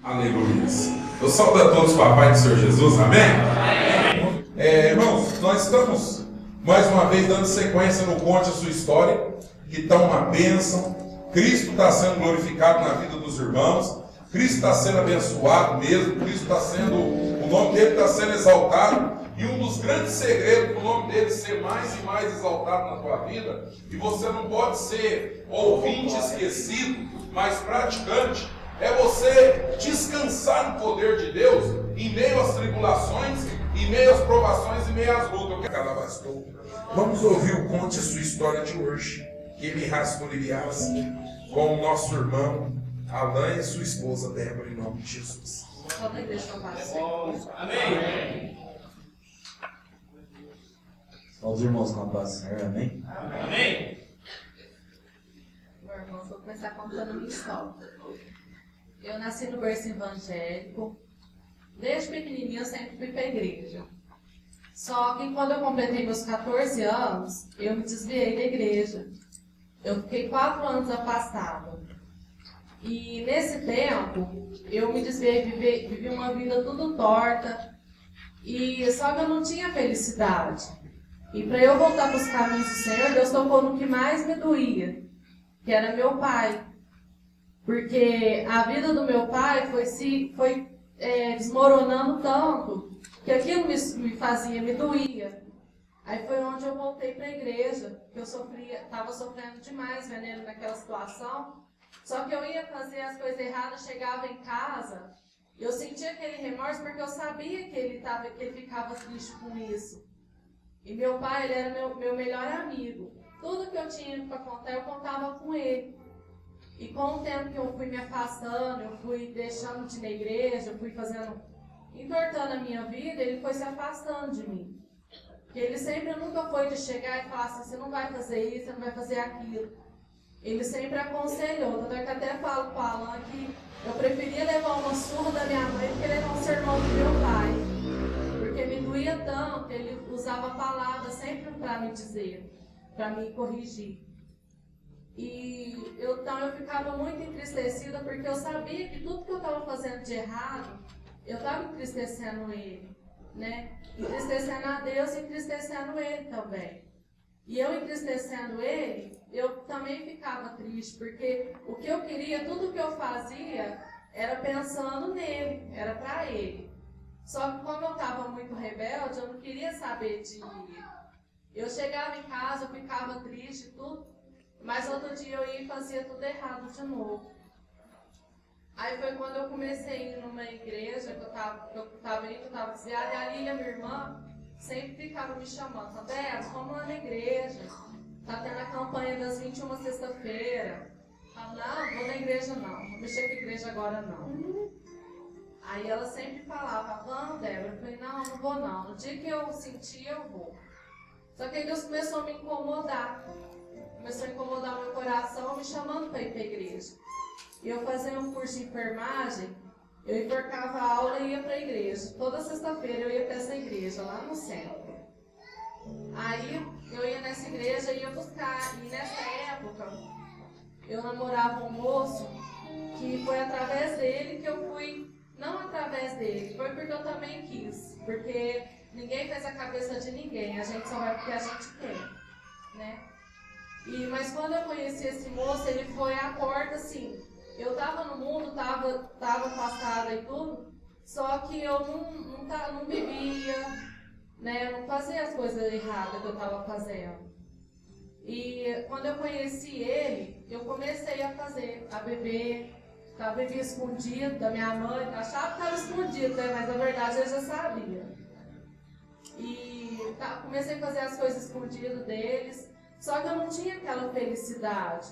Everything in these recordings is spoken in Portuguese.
Aleluia. Eu saúdo a todos com a paz do Senhor Jesus, amém? Irmãos, nós estamos mais uma vez dando sequência no Conte a Sua História, que está uma bênção. Cristo está sendo glorificado na vida dos irmãos, Cristo está sendo abençoado mesmo, Cristo está sendo, o nome dele está sendo exaltado, e um dos grandes segredos do nome dele ser mais e mais exaltado na tua vida, e você não pode ser ouvinte esquecido, mas praticante, é você descansar no poder de Deus em meio às tribulações, em meio às provações e em meio às lutas. Vamos ouvir o Conte a Sua História de hoje, que me raspolivias, com o nosso irmão Alain e sua esposa Débora, em nome de Jesus. Amém. Aos irmãos com a paz do Senhor, amém? Amém. Meu irmão, vou começar contando minha história. Eu nasci no berço evangélico. Desde pequenininha eu sempre fui para a igreja. Só que quando eu completei meus 14 anos, eu me desviei da igreja. Eu fiquei 4 anos afastada. E nesse tempo, eu me desviei, vivi uma vida tudo torta. Só que eu não tinha felicidade. E para eu voltar para os caminhos do Senhor, Deus tocou no que mais me doía, que era meu pai. Porque a vida do meu pai foi desmoronando tanto, que aquilo me doía. Aí foi onde eu voltei para a igreja, que eu estava sofrendo demais, vendo ele naquela situação. Só que eu ia fazer as coisas erradas, chegava em casa, eu sentia aquele remorso porque eu sabia que ele ficava triste com isso. E meu pai, ele era meu melhor amigo. Tudo que eu tinha para contar, eu contava com ele. E com o tempo que eu fui me afastando, eu fui deixando de ir na igreja, eu fui entortando a minha vida, ele foi se afastando de mim. Porque ele sempre nunca foi de chegar e falar assim, você não vai fazer isso, você não vai fazer aquilo. Ele sempre aconselhou, tanto é que até falo com o Alan que eu preferia levar uma surra da minha mãe do que levar um sermão do meu pai. Porque me doía tanto, ele usava palavras sempre para me dizer, para me corrigir. Então eu ficava muito entristecida porque eu sabia que tudo que eu estava fazendo de errado, eu estava entristecendo ele, né? Entristecendo a Deus e entristecendo ele também. E eu entristecendo ele, eu também ficava triste, porque o que eu queria, tudo que eu fazia, era pensando nele, era para ele. Só que como eu estava muito rebelde, eu não queria saber de ir. Eu chegava em casa, eu ficava triste, tudo, mas outro dia eu ia e fazia tudo errado de novo. Aí foi quando eu comecei a ir numa igreja que eu estava desviada, e a Lília, minha irmã, sempre ficava me chamando, Débora, vamos lá na igreja, tá tendo a campanha das 21 sexta-feira. Não, vou na igreja não, vou mexer com a igreja agora não. Aí ela sempre falava, vamos, Débora. Eu falei, não vou não, no dia que eu sentir eu vou. Só que aí Deus começou a me incomodar, começou a incomodar o meu coração, me chamando para ir para a igreja. E eu fazia um curso de enfermagem, eu enforcava a aula e ia para a igreja. Toda sexta-feira eu ia para essa igreja, lá no centro. Aí eu ia nessa igreja e ia buscar. E nessa época, eu namorava um moço que foi através dele que eu fui. Não através dele, foi porque eu também quis. Porque ninguém fez a cabeça de ninguém, a gente só vai porque a gente quer, né? Mas quando eu conheci esse moço, ele foi à porta assim. Eu estava no mundo, estava afastada e tudo, só que eu não bebia, né? Eu não fazia as coisas erradas que eu estava fazendo. E quando eu conheci ele, eu comecei a beber, bebia escondido da minha mãe, achava que estava escondido, né? Mas na verdade eu já sabia. Comecei a fazer as coisas escondidas deles, só que eu não tinha aquela felicidade.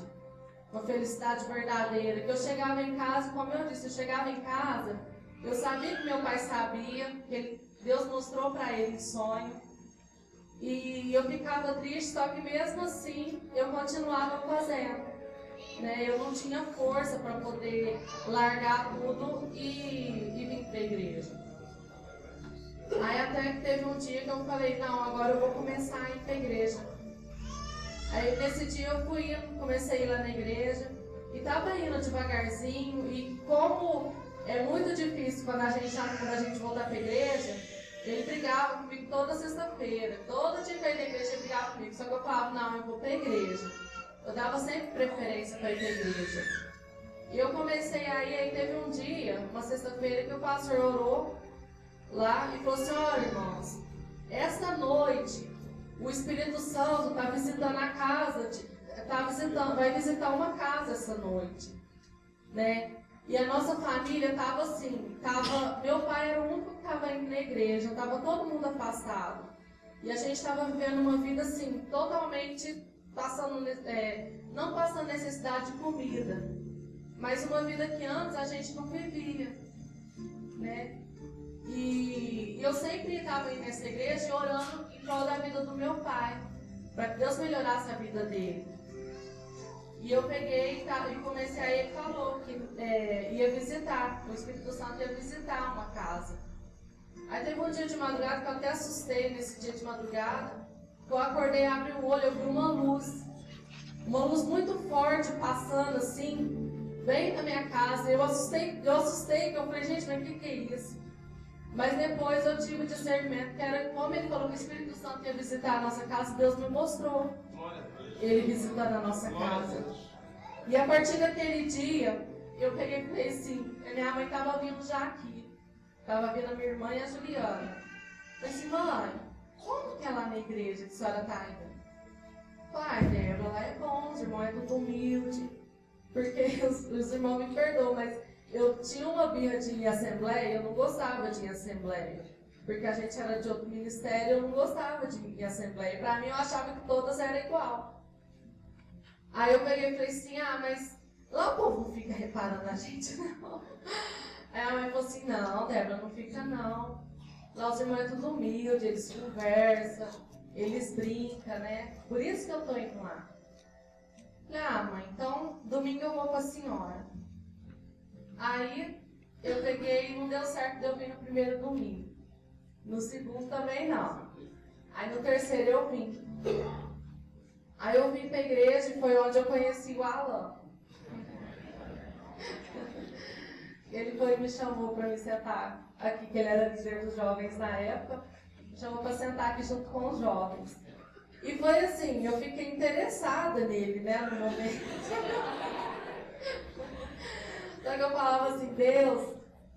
Uma felicidade verdadeira, que eu chegava em casa, como eu disse, eu chegava em casa, eu sabia que meu pai sabia, que Deus mostrou para ele sonho, e eu ficava triste, só que mesmo assim eu continuava fazendo, né? Eu não tinha força para poder largar tudo e vir para a igreja. Aí até que teve um dia que eu falei, não, agora eu vou começar a ir para a igreja. Aí nesse dia eu comecei a ir lá na igreja e estava indo devagarzinho, e como é muito difícil quando a gente voltar para a igreja. Ele brigava comigo toda sexta-feira. Todo dia que eu ia na igreja ele brigava comigo. Só que eu falava, não, eu vou para a igreja. Eu dava sempre preferência para ir para a igreja. E eu comecei aí teve um dia, uma sexta-feira, que o pastor orou lá e falou assim, olha, irmãos, esta noite o Espírito Santo está visitando a casa, vai visitar uma casa essa noite, né? E a nossa família estava assim, meu pai era o único que estava indo na igreja, estava todo mundo afastado. E a gente estava vivendo uma vida assim, totalmente não passando necessidade de comida, mas uma vida que antes a gente não vivia, né? E eu sempre estava indo nessa igreja orando em prol da vida do meu pai, para que Deus melhorasse a vida dele. E eu peguei e comecei, aí ele falou que ia visitar, o Espírito Santo ia visitar uma casa. Aí teve um dia de madrugada que eu até assustei nesse dia de madrugada, que eu acordei, abri o olho, eu vi uma luz muito forte passando assim, bem na minha casa. Eu assustei, que eu falei, gente, mas o que é isso? Mas depois eu tive o discernimento que era como ele falou que o Espírito Santo ia visitar a nossa casa, Deus me mostrou ele visitando a nossa casa. E a partir daquele dia, eu peguei e falei assim, a minha mãe estava vindo já aqui, estava vindo a minha irmã e a Juliana. Eu falei assim, mãe, como que é lá na igreja que a senhora está indo? Pai, Débora, lá é bom, os irmãos é tudo humilde, porque os irmãos me perdoam, mas eu tinha uma birra de ir em assembleia, eu não gostava de ir em assembleia, porque a gente era de outro ministério, eu não gostava de ir em assembleia. Para mim, eu achava que todas eram igual. Aí eu peguei e falei assim, mas lá o povo não fica reparando na gente, não. Aí a mãe falou assim, não, Débora, não fica não. Lá os irmãos é tudo humilde, eles conversam, eles brincam, né? Por isso que eu tô indo lá. Falei, mãe, então domingo eu vou com a senhora. Aí eu peguei e não deu certo de eu vir no primeiro domingo. No segundo também não. Aí no terceiro eu vim. Aí eu vim para a igreja e foi onde eu conheci o Alan. Ele foi e me chamou para me sentar aqui, que ele era líder dos jovens na época. Me chamou para sentar aqui junto com os jovens. E foi assim, eu fiquei interessada nele, né, no momento. Só que eu falava assim, Deus,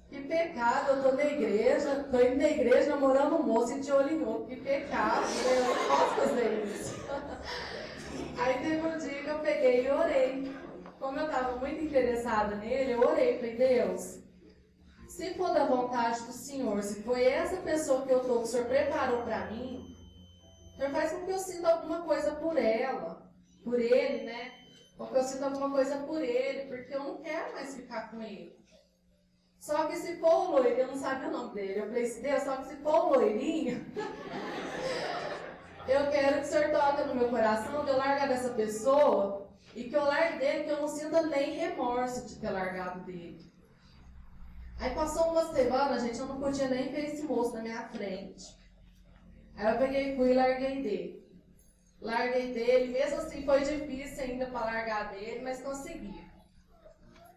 que pecado, eu tô na igreja, tô indo na igreja namorando um moço e de olho em outro, que pecado, eu não posso fazer isso. Aí teve um dia que eu peguei e orei. Como eu estava muito interessada nele, eu orei, falei, Deus, se for da vontade do Senhor, se foi essa pessoa que o Senhor preparou para mim, o Senhor faz com que eu sinta alguma coisa por ela, por ele, né? Ou que eu sinta alguma coisa por ele, porque eu não quero mais ficar com ele. Só que se for o loirinho, eu não sabia o nome dele, eu falei assim, Deus, só que se for o loirinho, eu quero que o Senhor toque no meu coração de eu largar dessa pessoa e que eu largue dele, que eu não sinta nem remorso de ter largado dele. Aí passou uma semana, gente, eu não podia nem ver esse moço na minha frente. Aí eu peguei e fui e larguei dele. Larguei dele, mesmo assim foi difícil ainda para largar dele, mas consegui.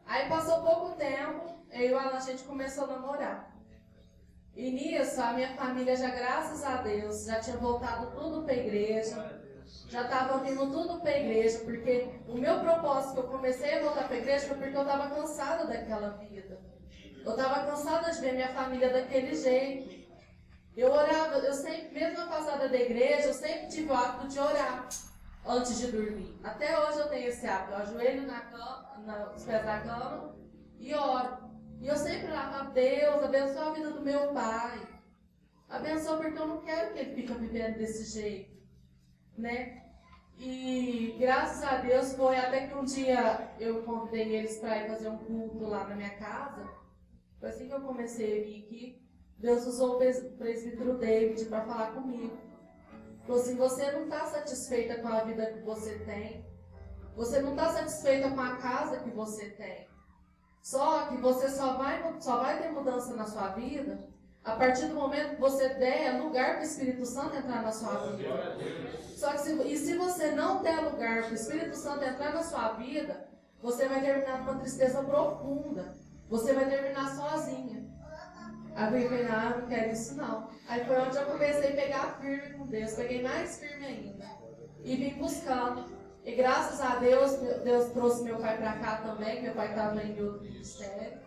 Aí passou pouco tempo, eu e o Alan, a gente começou a namorar. E nisso, a minha família já, graças a Deus, já tinha voltado tudo para a igreja. Já estava vindo tudo para a igreja, porque o meu propósito que eu comecei a voltar para a igreja foi porque eu estava cansada daquela vida. Eu estava cansada de ver minha família daquele jeito. Eu orava, eu sempre, mesmo afastada da igreja, eu sempre tive o hábito de orar antes de dormir. Até hoje eu tenho esse hábito, eu ajoelho na cama, nos pés da cama e oro. E eu sempre orava, Deus, abençoa a vida do meu pai. Abençoa porque eu não quero que ele fique vivendo desse jeito, né? E graças a Deus foi até que um dia eu convidei eles para ir fazer um culto lá na minha casa. Foi assim que eu comecei a vir aqui. Deus usou o presbítero David para falar comigo. Falou assim, você não está satisfeita com a vida que você tem. Você não está satisfeita com a casa que você tem. Só que você só vai ter mudança na sua vida a partir do momento que você der lugar para o Espírito Santo entrar na sua vida. Só que se você não der lugar para o Espírito Santo entrar na sua vida, você vai terminar numa tristeza profunda. você vai terminar sozinha. Aí eu falei, não, não quero isso não. Aí foi onde eu comecei a pegar firme com Deus, peguei mais firme ainda. E vim buscando. E graças a Deus, Deus trouxe meu pai para cá também, meu pai estava em outro ministério.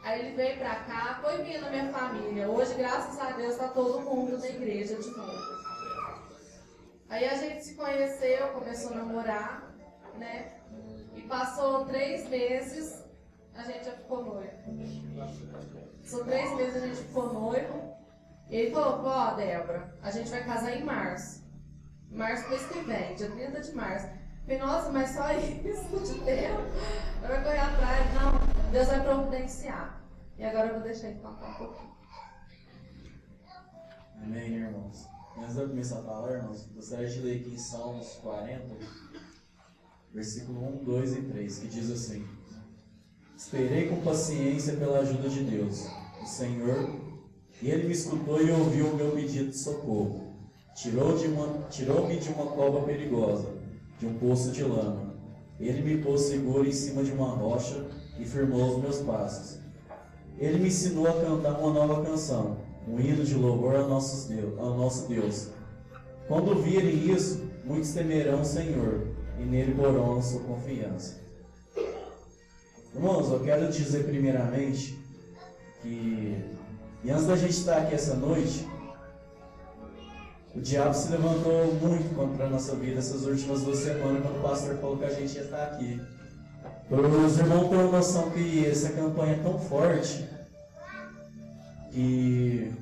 Aí ele veio para cá, foi vindo a minha família. Hoje, graças a Deus, está todo mundo na igreja de novo. Aí a gente se conheceu, começou a namorar, né? E passou 3 meses, a gente já ficou noivo. Passou 3 meses, a gente ficou noivo. E ele falou, ó, Débora, a gente vai casar em março. Março do mês que vem, dia 30 de março. Eu falei, nossa, mas só isso de tempo? Eu vou correr atrás. Não, Deus vai providenciar. E agora eu vou deixar ele contar um pouquinho. Amém, irmãos. Antes de eu começar a falar, irmãos, gostaria de ler aqui em Salmos 40, versículo 1, 2 e 3, que diz assim: Esperei com paciência pela ajuda de Deus, o Senhor, e Ele me escutou e ouviu o meu pedido de socorro. Tirou-me de uma cova perigosa, de um poço de lama. Ele me pôs seguro em cima de uma rocha e firmou os meus passos. Ele me ensinou a cantar uma nova canção, um hino de louvor ao nosso Deus. Quando virem isso, muitos temerão o Senhor, e nele porão a sua confiança. Irmãos, eu quero dizer primeiramente que, e antes da gente estar aqui essa noite, o diabo se levantou muito contra a nossa vida essas últimas 2 semanas, quando o pastor falou que a gente ia estar aqui. Os irmãos têm uma noção que essa campanha é tão forte que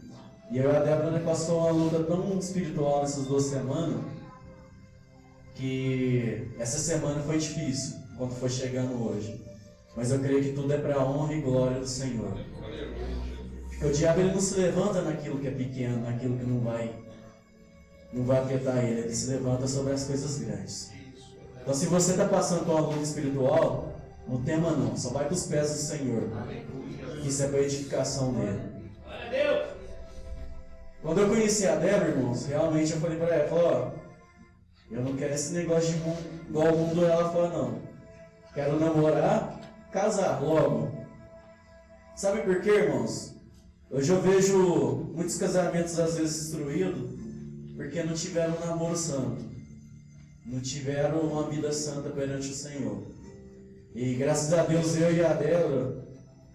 eu e a Débora passou uma luta tão espiritual nessas 2 semanas que essa semana foi difícil quando foi chegando hoje. Mas eu creio que tudo é para a honra e glória do Senhor. Porque o diabo ele não se levanta naquilo que é pequeno, naquilo que não vai afetar ele. Ele se levanta sobre as coisas grandes. Então, se você está passando por uma luta espiritual, não tema não, só vai para os pés do Senhor. Que isso é para a edificação dele. Quando eu conheci a Débora, irmãos, realmente eu falei para ela, ó, eu não quero esse negócio de mundo, igual o mundo ela fala, não. Quero namorar, casar logo. Sabe por quê, irmãos? Hoje eu vejo muitos casamentos às vezes destruídos porque não tiveram um namoro santo. Não tiveram uma vida santa perante o Senhor. E graças a Deus, eu e a Débora,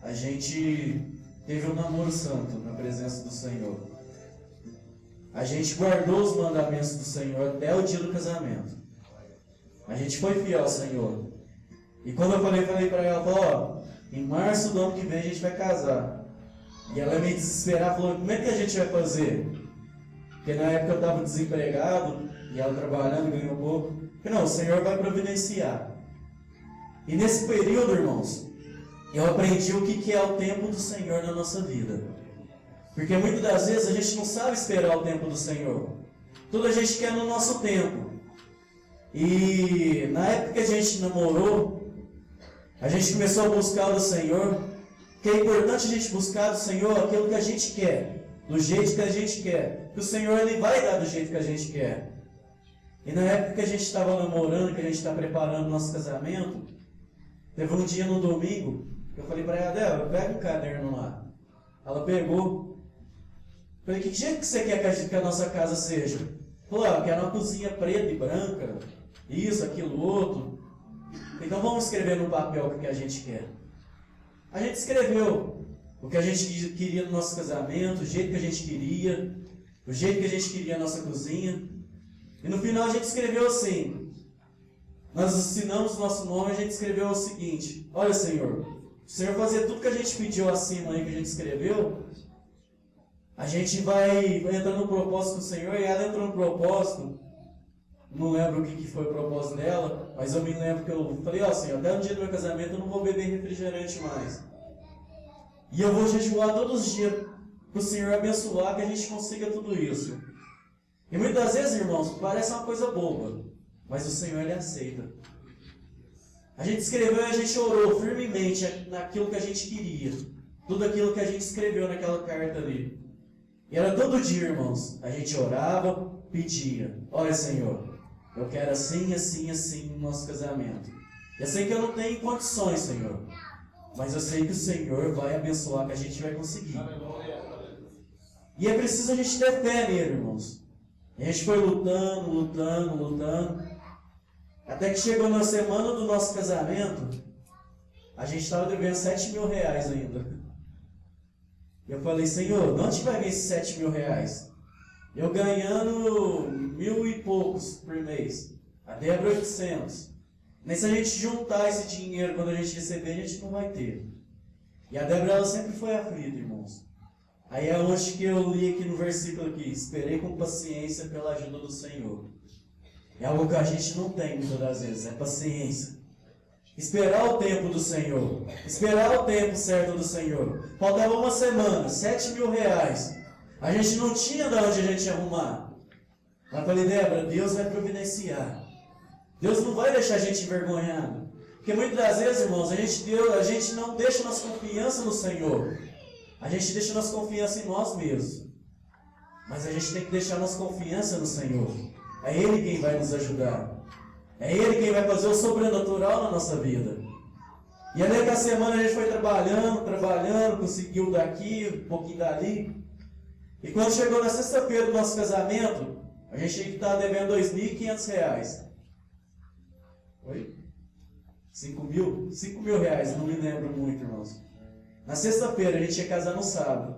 a gente teve um namoro santo na presença do Senhor. A gente guardou os mandamentos do Senhor até o dia do casamento. A gente foi fiel ao Senhor. E quando eu falei para ela, ó, em março do ano que vem a gente vai casar. E ela meio desesperada, falou, como é que a gente vai fazer? Porque na época eu estava desempregado, e ela trabalhando, ganhou pouco. Eu falei, não, o Senhor vai providenciar. E nesse período, irmãos, eu aprendi o que é o tempo do Senhor na nossa vida. Porque muitas das vezes a gente não sabe esperar o tempo do Senhor. Tudo a gente quer no nosso tempo. E na época que a gente namorou, a gente começou a buscar do Senhor. Que é importante a gente buscar do Senhor aquilo que a gente quer, do jeito que a gente quer. Que o Senhor ele vai dar do jeito que a gente quer. E na época que a gente estava namorando, que a gente está preparando o nosso casamento, teve um dia no domingo, que eu falei para ela, Débora, pega um caderno lá. Ela pegou. Falei, que jeito que você quer que a nossa casa seja? Falou, eu quero uma cozinha preta e branca, isso, aquilo, outro. Então vamos escrever no papel o que a gente quer. A gente escreveu o que a gente queria no nosso casamento, o jeito que a gente queria, o jeito que a gente queria a nossa cozinha. E no final a gente escreveu assim, nós assinamos o nosso nome e a gente escreveu o seguinte, olha Senhor, o Senhor fazer tudo que a gente pediu acima aí que a gente escreveu, a gente vai entrar no propósito do Senhor, e ela entrou no propósito, não lembro o que foi o propósito dela, mas eu me lembro que eu falei, ó Senhor, até no dia do meu casamento eu não vou beber refrigerante mais. E eu vou jejuar todos os dias para o Senhor abençoar que a gente consiga tudo isso. E muitas das vezes, irmãos, parece uma coisa boba, mas o Senhor ele aceita. A gente escreveu e a gente orou firmemente naquilo que a gente queria. Tudo aquilo que a gente escreveu naquela carta ali. E era todo dia, irmãos. A gente orava, pedia. Olha, Senhor, eu quero assim, assim, assim no nosso casamento. Eu sei que eu não tenho condições, Senhor. Mas eu sei que o Senhor vai abençoar, que a gente vai conseguir. E é preciso a gente ter fé nele, irmãos. A gente foi lutando. Até que chegou na semana do nosso casamento, a gente estava devendo 7 mil reais ainda. Eu falei, Senhor, de onde vai vir esses 7 mil reais? Eu ganhando 1.000 e poucos por mês. A Débora 800. Mas se a gente juntar esse dinheiro quando a gente receber, a gente não vai ter. E a Débora, ela sempre foi aflita, irmãos. Aí é onde que eu li aqui no versículo aqui. Esperei com paciência pela ajuda do Senhor. É algo que a gente não tem muitas das vezes, é paciência. Esperar o tempo do Senhor. Esperar o tempo certo do Senhor. Faltava uma semana, 7 mil reais. A gente não tinha de onde a gente arrumar. Mas eu falei, Débora, Deus vai providenciar. Deus não vai deixar a gente envergonhado. Porque muitas das vezes, irmãos, a gente não deixa nossa confiança no Senhor. A gente deixa nossa confiança em nós mesmos. Mas a gente tem que deixar nossa confiança no Senhor. É Ele quem vai nos ajudar. É Ele quem vai fazer o sobrenatural na nossa vida. E ali naquela semana a gente foi trabalhando, conseguiu daqui, um pouquinho dali. E quando chegou na sexta-feira do nosso casamento, a gente estava devendo R$2.500. Oi? 5 mil? 5 mil reais, não me lembro muito, irmãos. Na sexta-feira, a gente ia casar no sábado.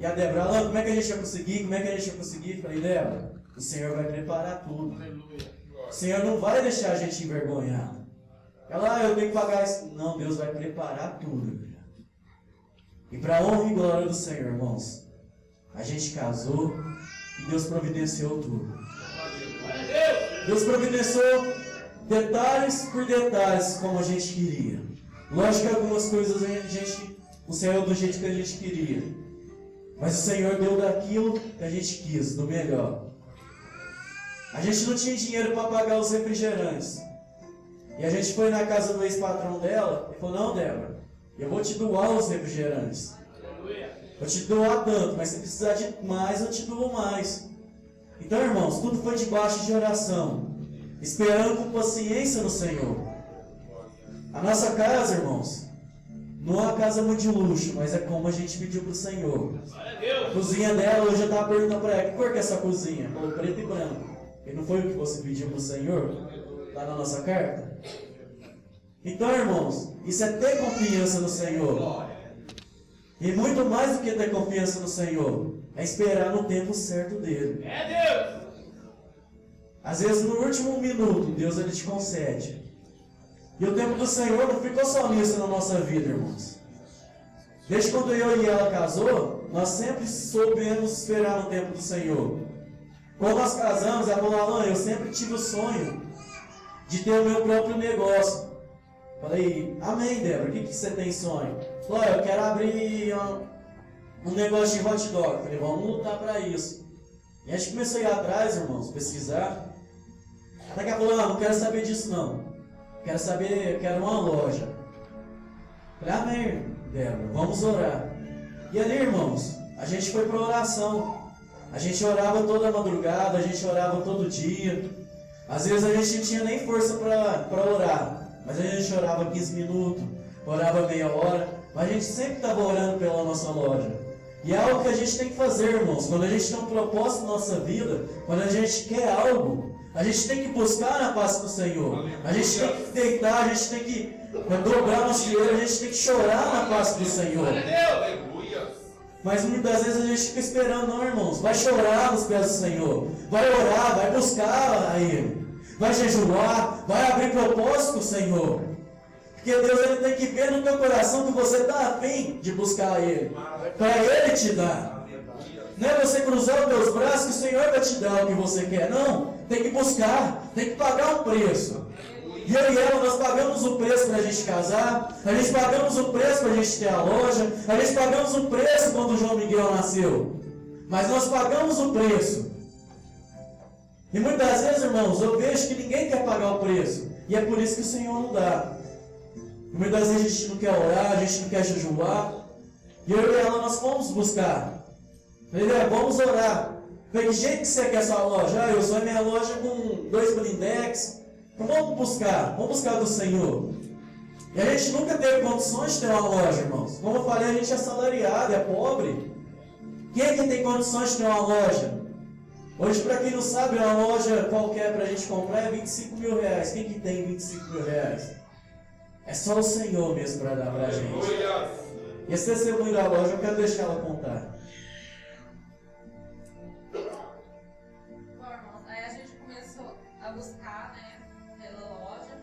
E a Débora, Alan, como é que a gente ia conseguir? Falei, Débora, o Senhor vai preparar tudo. O Senhor não vai deixar a gente envergonhado. Ela, eu tenho que pagar isso. Não, Deus vai preparar tudo. E para a honra e glória do Senhor, irmãos, a gente casou e Deus providenciou tudo. Deus providenciou detalhes por detalhes, como a gente queria. Lógico que algumas coisas o Senhor do jeito que a gente queria. Mas o Senhor deu daquilo que a gente quis, do melhor. A gente não tinha dinheiro para pagar os refrigerantes. E a gente foi na casa do ex-patrão dela e falou, não, Débora, eu vou te doar os refrigerantes. Vou te doar tanto, mas se precisar de mais, eu te dou mais. Então, irmãos, tudo foi debaixo de oração. Esperando com paciência no Senhor. A nossa casa, irmãos, não é uma casa muito de luxo, mas é como a gente pediu para o Senhor. A cozinha dela, hoje eu estava perguntando para ela, que cor que é essa cozinha? Falou preto e branco. E não foi o que você pediu para o Senhor? Lá na nossa carta? Então, irmãos, isso é ter confiança no Senhor. E muito mais do que ter confiança no Senhor, é esperar no tempo certo dele. Às vezes, no último minuto, Deus ele te concede. E o tempo do Senhor não ficou só nisso na nossa vida, irmãos. Desde quando eu e ela casou, nós sempre soubemos esperar no tempo do Senhor. Quando nós casamos, ela falou, Alan, eu sempre tive o sonho de ter o meu próprio negócio. Falei, amém, Débora, o que você tem sonho? Falou, eu quero abrir um negócio de hot dog. Falei, vamos lutar para isso. E a gente começou a ir atrás, irmãos, pesquisar. Até que ela falou, não quero saber disso não. Eu quero uma loja. Falei, amém, Débora, vamos orar. E ali, irmãos, a gente foi para oração. A gente orava toda madrugada, a gente orava todo dia. Às vezes a gente não tinha nem força para orar. Mas a gente orava 15 minutos, orava meia hora. Mas a gente sempre estava orando pela nossa loja. E é algo que a gente tem que fazer, irmãos. Quando a gente tem um propósito na nossa vida, quando a gente quer algo, a gente tem que buscar na face do Senhor. A gente tem que deitar, a gente tem que dobrar nosso joelho, a gente tem que chorar na face do Senhor. Mas muitas vezes a gente fica esperando, não, irmãos. Vai chorar nos pés do Senhor. Vai orar, vai buscar a Ele. Vai jejuar, vai abrir propósito com o Senhor. Porque Deus ele tem que ver no teu coração que você está afim de buscar a Ele. Para Ele te dar. Não é você cruzar os teus braços que o Senhor vai te dar o que você quer. Não, tem que buscar, tem que pagar um preço. E eu e ela, nós pagamos o preço para a gente casar, a gente pagamos o preço para a gente ter a loja, a gente pagamos o preço quando o João Miguel nasceu. Mas nós pagamos o preço. E muitas vezes, irmãos, eu vejo que ninguém quer pagar o preço. E é por isso que o Senhor não dá. E muitas vezes a gente não quer orar, a gente não quer jejuar. E eu e ela, nós fomos buscar. Falei, vamos orar. Falei, que jeito que você quer sua loja? Eu sou a minha loja com 2 blindex. Então vamos buscar do Senhor. E a gente nunca teve condições de ter uma loja, irmãos. Como eu falei, a gente é assalariado, é pobre. Quem é que tem condições de ter uma loja? Hoje, para quem não sabe, uma loja qualquer para a gente comprar é 25 mil reais. Quem que tem 25 mil reais? É só o Senhor mesmo para dar para a gente. E esse testemunho da loja, eu quero deixar ela contar. Bom, irmãos, aí a gente começou a buscar, né, pela loja.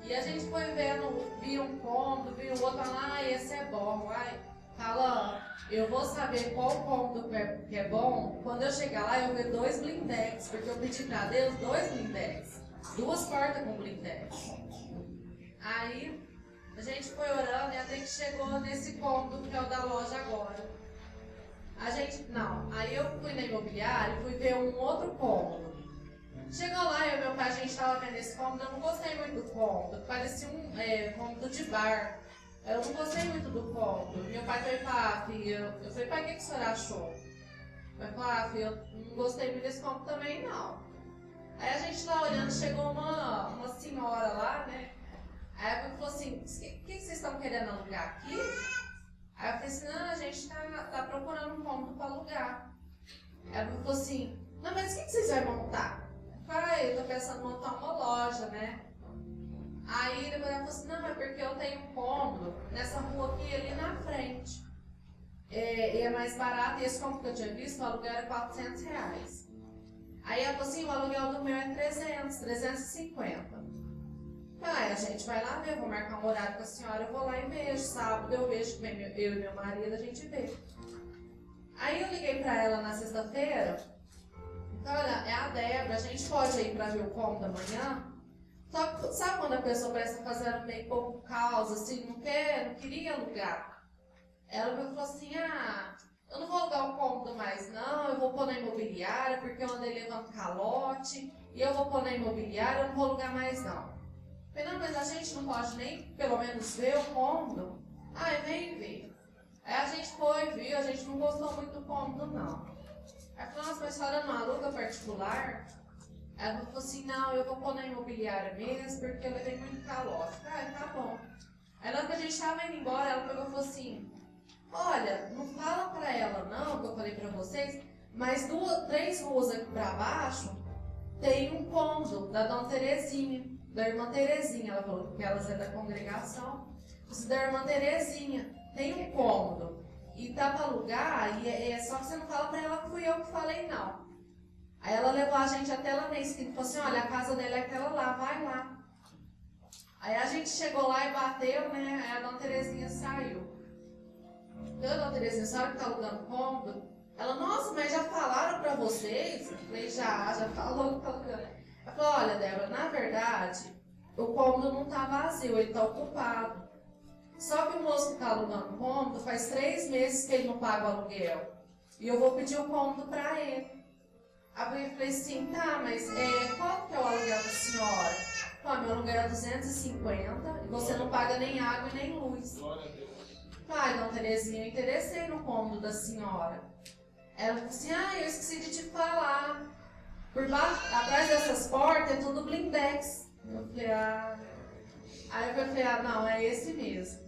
E a gente foi vendo, via um cômodo, via o outro, ah, esse é bom, vai. Fala, eu vou saber qual cômodo que é bom quando eu chegar lá eu ver 2 blindex, porque eu pedi pra Deus 2 blindex, 2 portas com blindex. Aí a gente foi orando e até que chegou nesse cômodo que é o da loja agora. Aí eu fui na imobiliária e fui ver um outro cômodo. Chegou lá, eu e meu pai, a gente estava vendo esse cômodo, eu não gostei muito do cômodo, parecia um cômodo de bar. Eu não gostei muito do cômodo. Meu pai foi falar, filha, eu falei, pai, o que a senhora achou? Vai falar, filha, eu não gostei muito desse cômodo também, não. Aí a gente lá olhando, chegou uma senhora lá, né? Aí ela falou assim, o que vocês estão querendo alugar aqui? Aí eu falei assim, não, a gente tá procurando um cômodo para alugar. Aí ela falou assim, não, mas o que vocês vão montar? Eu falei, eu tô pensando em montar uma loja, né? Aí depois ela falou assim, não, é porque eu tenho um cômodo nessa rua aqui, ali na frente. E é mais barato, e esse cômodo que eu tinha visto, o aluguel era 400 reais. Aí ela falou assim, o aluguel do meu é 350. Aí a gente vai lá ver, vou marcar um horário com a senhora, eu vou lá e vejo. Sábado eu vejo que vem eu e meu marido, a gente vê. Aí eu liguei pra ela na sexta-feira, então, olha, é a Débora, a gente pode ir pra ver o cômodo amanhã? Só que, sabe quando a pessoa parece fazer meio pouco causa, assim, não queria alugar? Ela me falou assim, eu não vou alugar o cômodo mais não, eu vou pôr na imobiliária, porque eu andei levando calote, e eu vou pôr na imobiliária, eu não vou alugar mais não. Eu falei, não, mas a gente não pode nem, pelo menos, ver o cômodo? Vem ver. Aí a gente foi, viu, a gente não gostou muito do cômodo não. Aí falou, nossa, mas a senhora não aluga particular? Ela falou assim, não, eu vou pôr na imobiliária mesmo, porque eu levei muito calote. Tá bom. Aí na hora que a gente estava indo embora, ela pegou e falou assim, olha, não fala pra ela não, que eu falei pra vocês, mas 3 ruas aqui pra baixo, tem um cômodo da Dona Terezinha, da Irmã Terezinha. Ela falou que elas é da congregação. Disse, da Irmã Terezinha, tem um cômodo. E tá pra alugar, só que você não fala pra ela que fui eu que falei não. Aí ela levou a gente até lá na esquina e falou assim, olha, a casa dela é aquela lá, vai lá. Aí a gente chegou lá e bateu, né? Aí a Dona Terezinha saiu. Então a Dona Terezinha, a senhora que tá alugando cômodo? Ela, nossa, mas já falaram pra vocês? Eu falei, já falou que tá alugando. Ela falou, olha, Débora, na verdade, o cômodo não tá vazio, ele tá ocupado. Só que o moço que tá alugando o cômodo faz 3 meses que ele não paga o aluguel. E eu vou pedir o cômodo pra ele. Aí eu falei assim, tá, mas qual que é o aluguel da senhora? Pô, meu aluguel é 250 e você não paga nem água e nem luz. Pai, Dona Terezinha, eu interessei no cômodo da senhora. Ela falou assim, eu esqueci de te falar. Por baixo, atrás dessas portas é tudo blindex. Eu falei, Aí eu falei, não, é esse mesmo.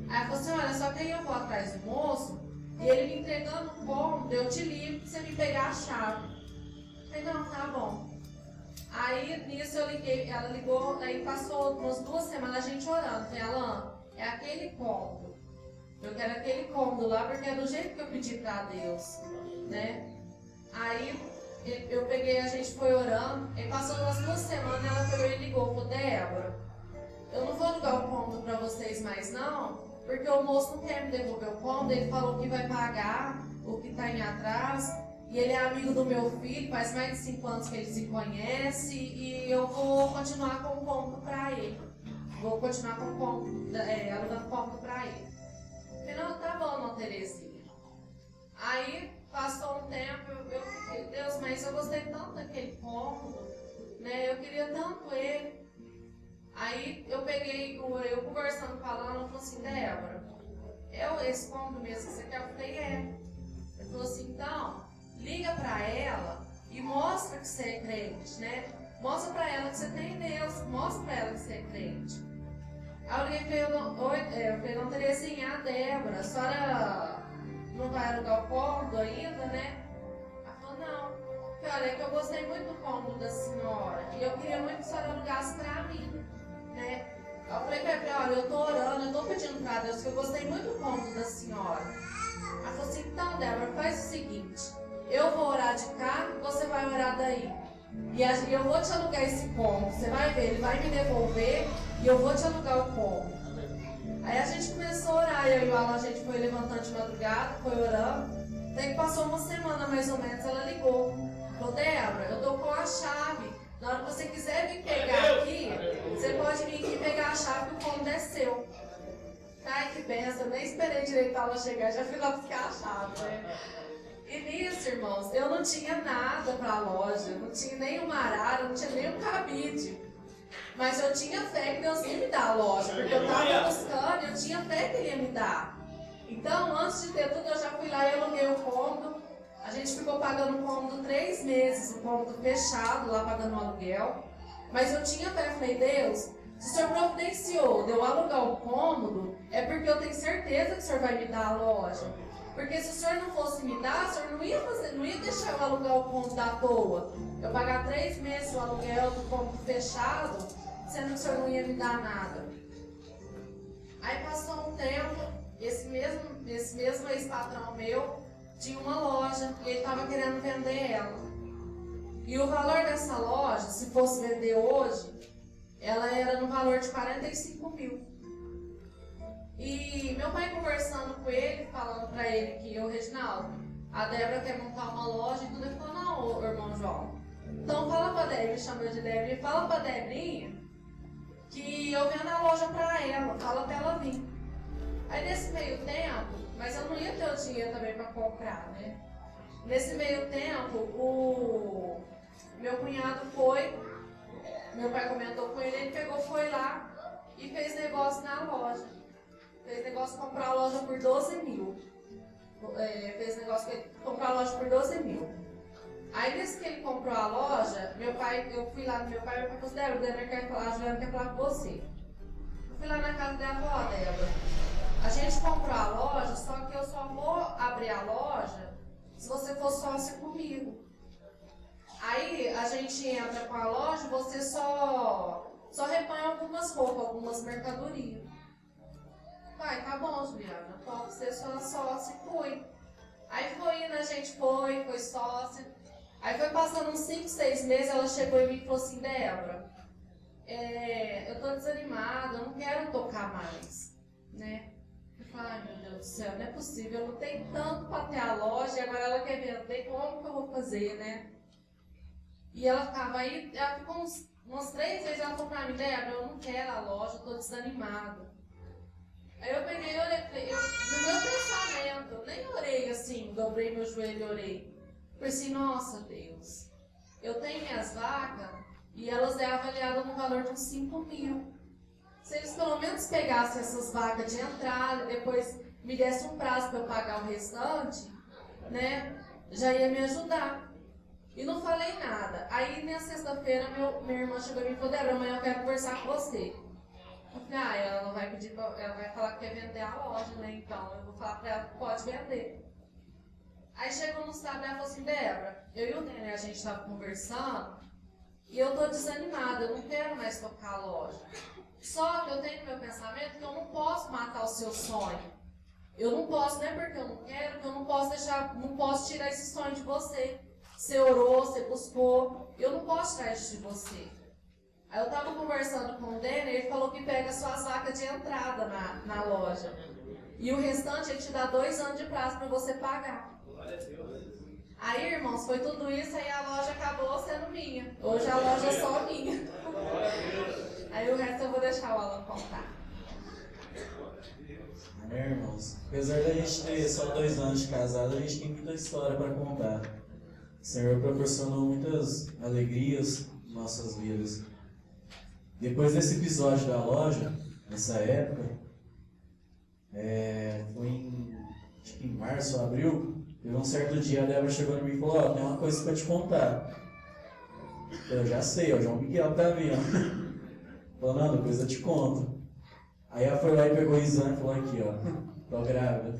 Aí ela falou assim, olha, só que aí eu vou atrás do moço e ele me entregando um cômodo, eu te ligo pra você me pegar a chave. Eu falei, não, tá bom. Aí nisso eu liguei, ela ligou, aí passou umas 2 semanas a gente orando. Falei, Alan, é aquele cômodo. Eu quero aquele cômodo lá porque é do jeito que eu pedi pra Deus, né? Aí eu peguei, a gente foi orando, aí passou umas 2 semanas, ela pegou e ligou, falou, Débora, eu não vou alugar o cômodo pra vocês mais não, porque o moço não quer me devolver o cômodo, ele falou que vai pagar o que tá em atraso, e ele é amigo do meu filho, faz mais de 5 anos que ele se conhece, e eu vou continuar com o cômodo pra ele. Vou continuar com o cômodo, alugando o cômodo pra ele. Eu falei, não, tá bom, Dona Terezinha. Aí passou um tempo, eu fiquei, Deus, mas eu gostei tanto daquele cômodo, né? Eu queria tanto ele. Aí eu peguei, eu conversando com a Lana, ela falou assim, Débora, esse cômodo mesmo que você quer? Eu falei, Ele falou assim, então, liga pra ela e mostra que você é crente, né? Mostra pra ela que você tem Deus, mostra pra ela que você é crente. Aí eu liguei e falei, não, Terezinha, a Débora, a senhora não vai alugar o cômodo ainda, né? Ela falou, não. Eu falei, olha, é que eu gostei muito do cômodo da senhora e eu queria muito que a senhora alugasse pra mim, né? Aí eu falei pra ela, olha, eu tô orando, eu tô pedindo pra Deus que eu gostei muito do cômodo da senhora. Ela falou assim, então, Débora, faz o seguinte, eu vou orar de cá, você vai orar daí. E eu vou te alugar esse cômodo, você vai ver, ele vai me devolver e eu vou te alugar o cômodo. Aí a gente começou a orar, eu e o Alan, a gente foi levantando de madrugada, foi orando. Daí passou uma semana mais ou menos, ela ligou. Falou, Débora, eu tô com a chave. Na hora que você quiser vir pegar aqui, você pode vir aqui pegar a chave que o cômodo é seu. Ai, que benção, eu nem esperei direito ela chegar, já fui lá buscar a chave, né? E nisso, irmãos, eu não tinha nada para a loja, não tinha nem uma arara, não tinha nem um cabide. Mas eu tinha fé que Deus ia me dar a loja, porque eu estava buscando, eu tinha fé que Ele ia me dar. Então, antes de ter tudo, eu já fui lá e aluguei o cômodo. A gente ficou pagando o cômodo 3 meses, o cômodo fechado, lá pagando o aluguel. Mas eu tinha fé, falei, Deus, se o Senhor providenciou de eu alugar o cômodo, é porque eu tenho certeza que o Senhor vai me dar a loja. Porque se o Senhor não fosse me dar, o Senhor não ia deixar eu alugar o cômodo à toa. Eu pagar 3 meses o aluguel do cômodo fechado, sendo que o Senhor não ia me dar nada. Aí passou um tempo, esse mesmo ex-patrão meu tinha uma loja e ele estava querendo vender ela. E o valor dessa loja, se fosse vender hoje, ela era no valor de 45 mil. E meu pai conversando com ele, falando pra ele que eu, Reginaldo, a Débora quer montar uma loja e tudo, ele falou, não, irmão João, então fala pra Débora, me chamou de Débora, e fala pra Debrinha que eu vendo a loja pra ela, fala pra ela vir. Aí nesse meio tempo, mas eu não ia ter o dinheiro também pra comprar, né? Nesse meio tempo, o meu cunhado foi, meu pai comentou com ele, ele pegou, foi lá e fez negócio na loja. Fez negócio de comprar a loja por 12 mil. Fez negócio de comprar a loja por 12 mil. Aí nesse que ele comprou a loja, eu fui lá no meu pai falou assim, Débora quer falar, a Juliana quer falar com você. Eu fui lá na casa dela e falei, ó, Débora, a gente comprou a loja, só que eu só vou abrir a loja se você for sócio comigo. Aí a gente entra com a loja, você só repõe algumas roupas, algumas mercadorias. Pai, tá bom, Juliana, pode ser sua sócia e fui. Aí foi indo, a gente foi sócia. Aí foi passando uns 5, 6 meses, ela chegou em mim e falou assim, Débora, eu tô desanimada, eu não quero tocar mais, né? Eu falei, ai meu Deus do céu, não é possível, eu não tenho tanto para ter a loja e agora ela quer vender, como que eu vou fazer, né? E ela ficava aí, ela ficou umas 3 vezes, ela falou pra mim, Débora, eu não quero a loja, eu tô desanimada. Aí eu peguei e orei, no meu pensamento, eu nem orei assim, dobrei meu joelho e orei. Falei assim, nossa Deus, eu tenho minhas vacas e elas é avaliadas no valor de uns 5 mil. Se eles pelo menos pegassem essas vacas de entrada e depois me dessem um prazo para eu pagar o restante, né, já ia me ajudar. E não falei nada. Aí na sexta-feira minha irmã chegou e me falou, Débora, amanhã eu quero conversar com você. Eu falei, ela não vai pedir, ela vai falar que quer vender a loja, né? Então eu vou falar pra ela que pode vender. Aí chegou no sábado e ela falou assim, Débora, eu e o Dene, a gente estava conversando e eu tô desanimada, eu não quero mais tocar a loja. Só que eu tenho no meu pensamento que eu não posso matar o seu sonho. Eu não posso, não é porque eu não quero, que eu não posso tirar esse sonho de você. Você orou, você buscou, eu não posso tirar isso de você. Aí eu estava conversando com o Denner, ele falou que pega suas vacas de entrada na loja. E o restante ele te dá 2 anos de prazo para você pagar. Aí, irmãos, foi tudo isso, aí a loja acabou sendo minha. Hoje a loja é só minha. Aí o resto eu vou deixar o Alan contar. Irmãos, apesar da gente ter só 2 anos de casado, a gente tem muita história para contar. O Senhor proporcionou muitas alegrias em nossas vidas. Depois desse episódio da loja, nessa época, foi acho que em março ou abril, teve um certo dia a Débora chegou em mim e falou, tem uma coisa para te contar. Eu já sei, o João Miguel tá vindo. Falou, não, depois eu te conto. Aí ela foi lá e pegou o exame e falou aqui, ó, tô grávida.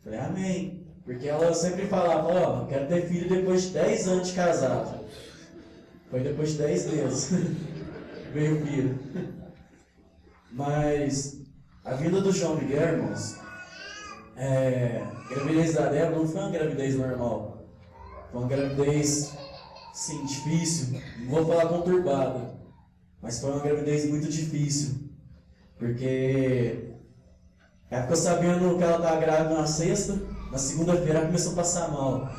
Falei, amém. Porque ela sempre falava, ó, quero ter filho depois de 10 anos de casado. Foi depois de 10 meses. Veio o filho. Mas a vida do João Miguel, irmãos, a gravidez da Débora não foi uma gravidez normal. Foi uma gravidez, sim, difícil. Não vou falar conturbada, mas foi uma gravidez muito difícil. Porque ela ficou sabendo que ela estava grávida na sexta, na segunda-feira ela começou a passar mal.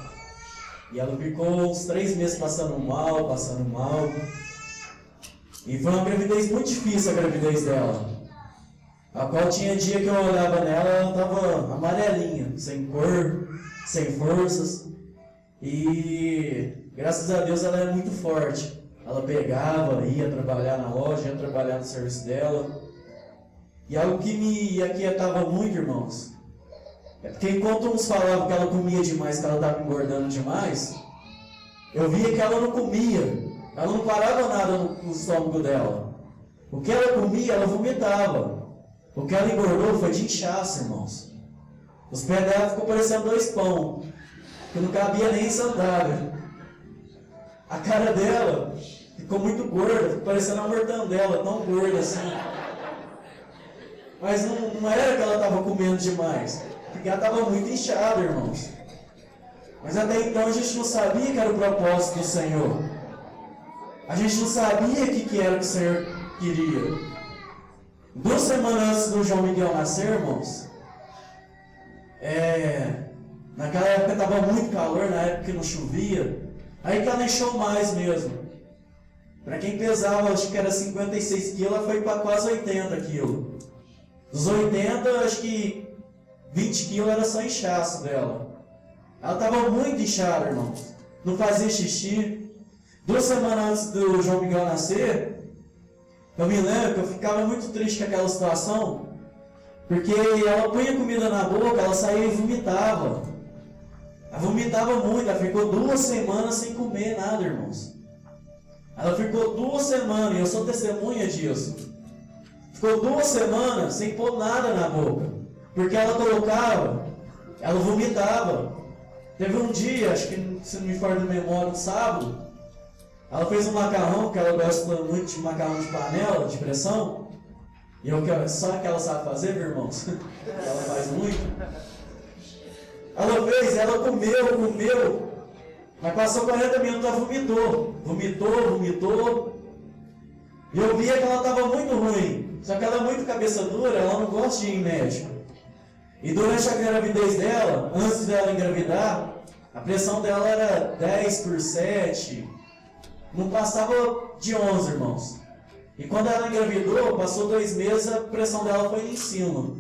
E ela ficou uns 3 meses passando mal. E foi uma gravidez muito difícil, a gravidez dela. A qual tinha dia que eu olhava nela, ela estava amarelinha, sem cor, sem forças. E graças a Deus ela é muito forte. Ela pegava, ia trabalhar na loja, ia trabalhar no serviço dela. E algo que me aquietava muito, irmãos, é porque enquanto uns falavam que ela comia demais, que ela estava engordando demais, eu via que ela não comia. Ela não parava nada no estômago dela. O que ela comia, ela vomitava. O que ela engordou foi de inchaço, irmãos. Os pés dela ficou parecendo 2 pão, que não cabia nem em sandália. A cara dela ficou muito gorda, ficou parecendo uma mortandela, tão gorda assim. Mas não era que ela estava comendo demais, porque ela estava muito inchada, irmãos. Mas até então a gente não sabia que era o propósito do Senhor. A gente não sabia o que era que o Senhor queria. 2 semanas antes do João Miguel nascer, irmãos, naquela época estava muito calor, na época que não chovia, aí que ela encheu mais mesmo. Para quem pesava, acho que era 56 quilos, ela foi para quase 80 quilos. Dos 80, acho que 20 quilos era só inchaço dela. Ela estava muito inchada, irmãos. Não fazia xixi. 2 semanas antes do João Miguel nascer, eu me lembro que eu ficava muito triste com aquela situação, porque ela punha comida na boca, ela saía e vomitava. Ela vomitava muito, ela ficou 2 semanas sem comer nada, irmãos. Ela ficou 2 semanas, e eu sou testemunha disso. Ficou 2 semanas sem pôr nada na boca, porque ela colocava, ela vomitava. Teve um dia, acho que se não me falha de memória, um sábado, ela fez um macarrão, que ela gosta muito de macarrão de panela, de pressão. E só que ela sabe fazer, meus irmãos. Ela faz muito. Ela fez, ela comeu. Mas passou 40 minutos, ela vomitou. E eu via que ela estava muito ruim. Só que ela é muito cabeça dura, ela não gosta de ir em médico. E durante a gravidez dela, antes dela engravidar, a pressão dela era 10/7. Não passava de 11, irmãos. E quando ela engravidou, passou 2 meses, a pressão dela foi em cima.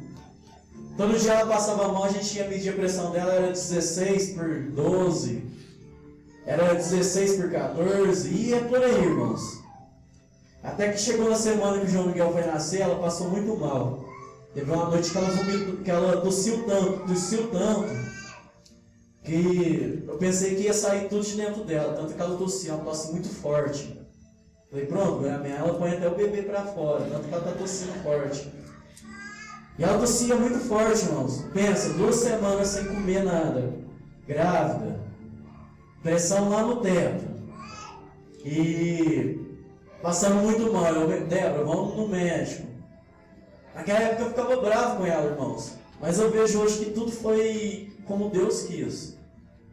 Todo dia ela passava mal, a gente ia medir a pressão dela, era 16/12, era 16/14, e ia por aí, irmãos. Até que chegou na semana que o João Miguel foi nascer, ela passou muito mal. Teve uma noite que ela vomitou, que ela tossiu tanto, que eu pensei que ia sair tudo de dentro dela, tanto que ela tossia, uma tosse muito forte. Falei, pronto, ela põe até o bebê para fora, tanto que ela está tossindo forte. E ela tossia muito forte, irmãos. Pensa, 2 semanas sem comer nada, grávida, pressão lá no teto, e passando muito mal. Débora, vamos no médico. Naquela época eu ficava bravo com ela, irmãos. Mas eu vejo hoje que tudo foi como Deus quis.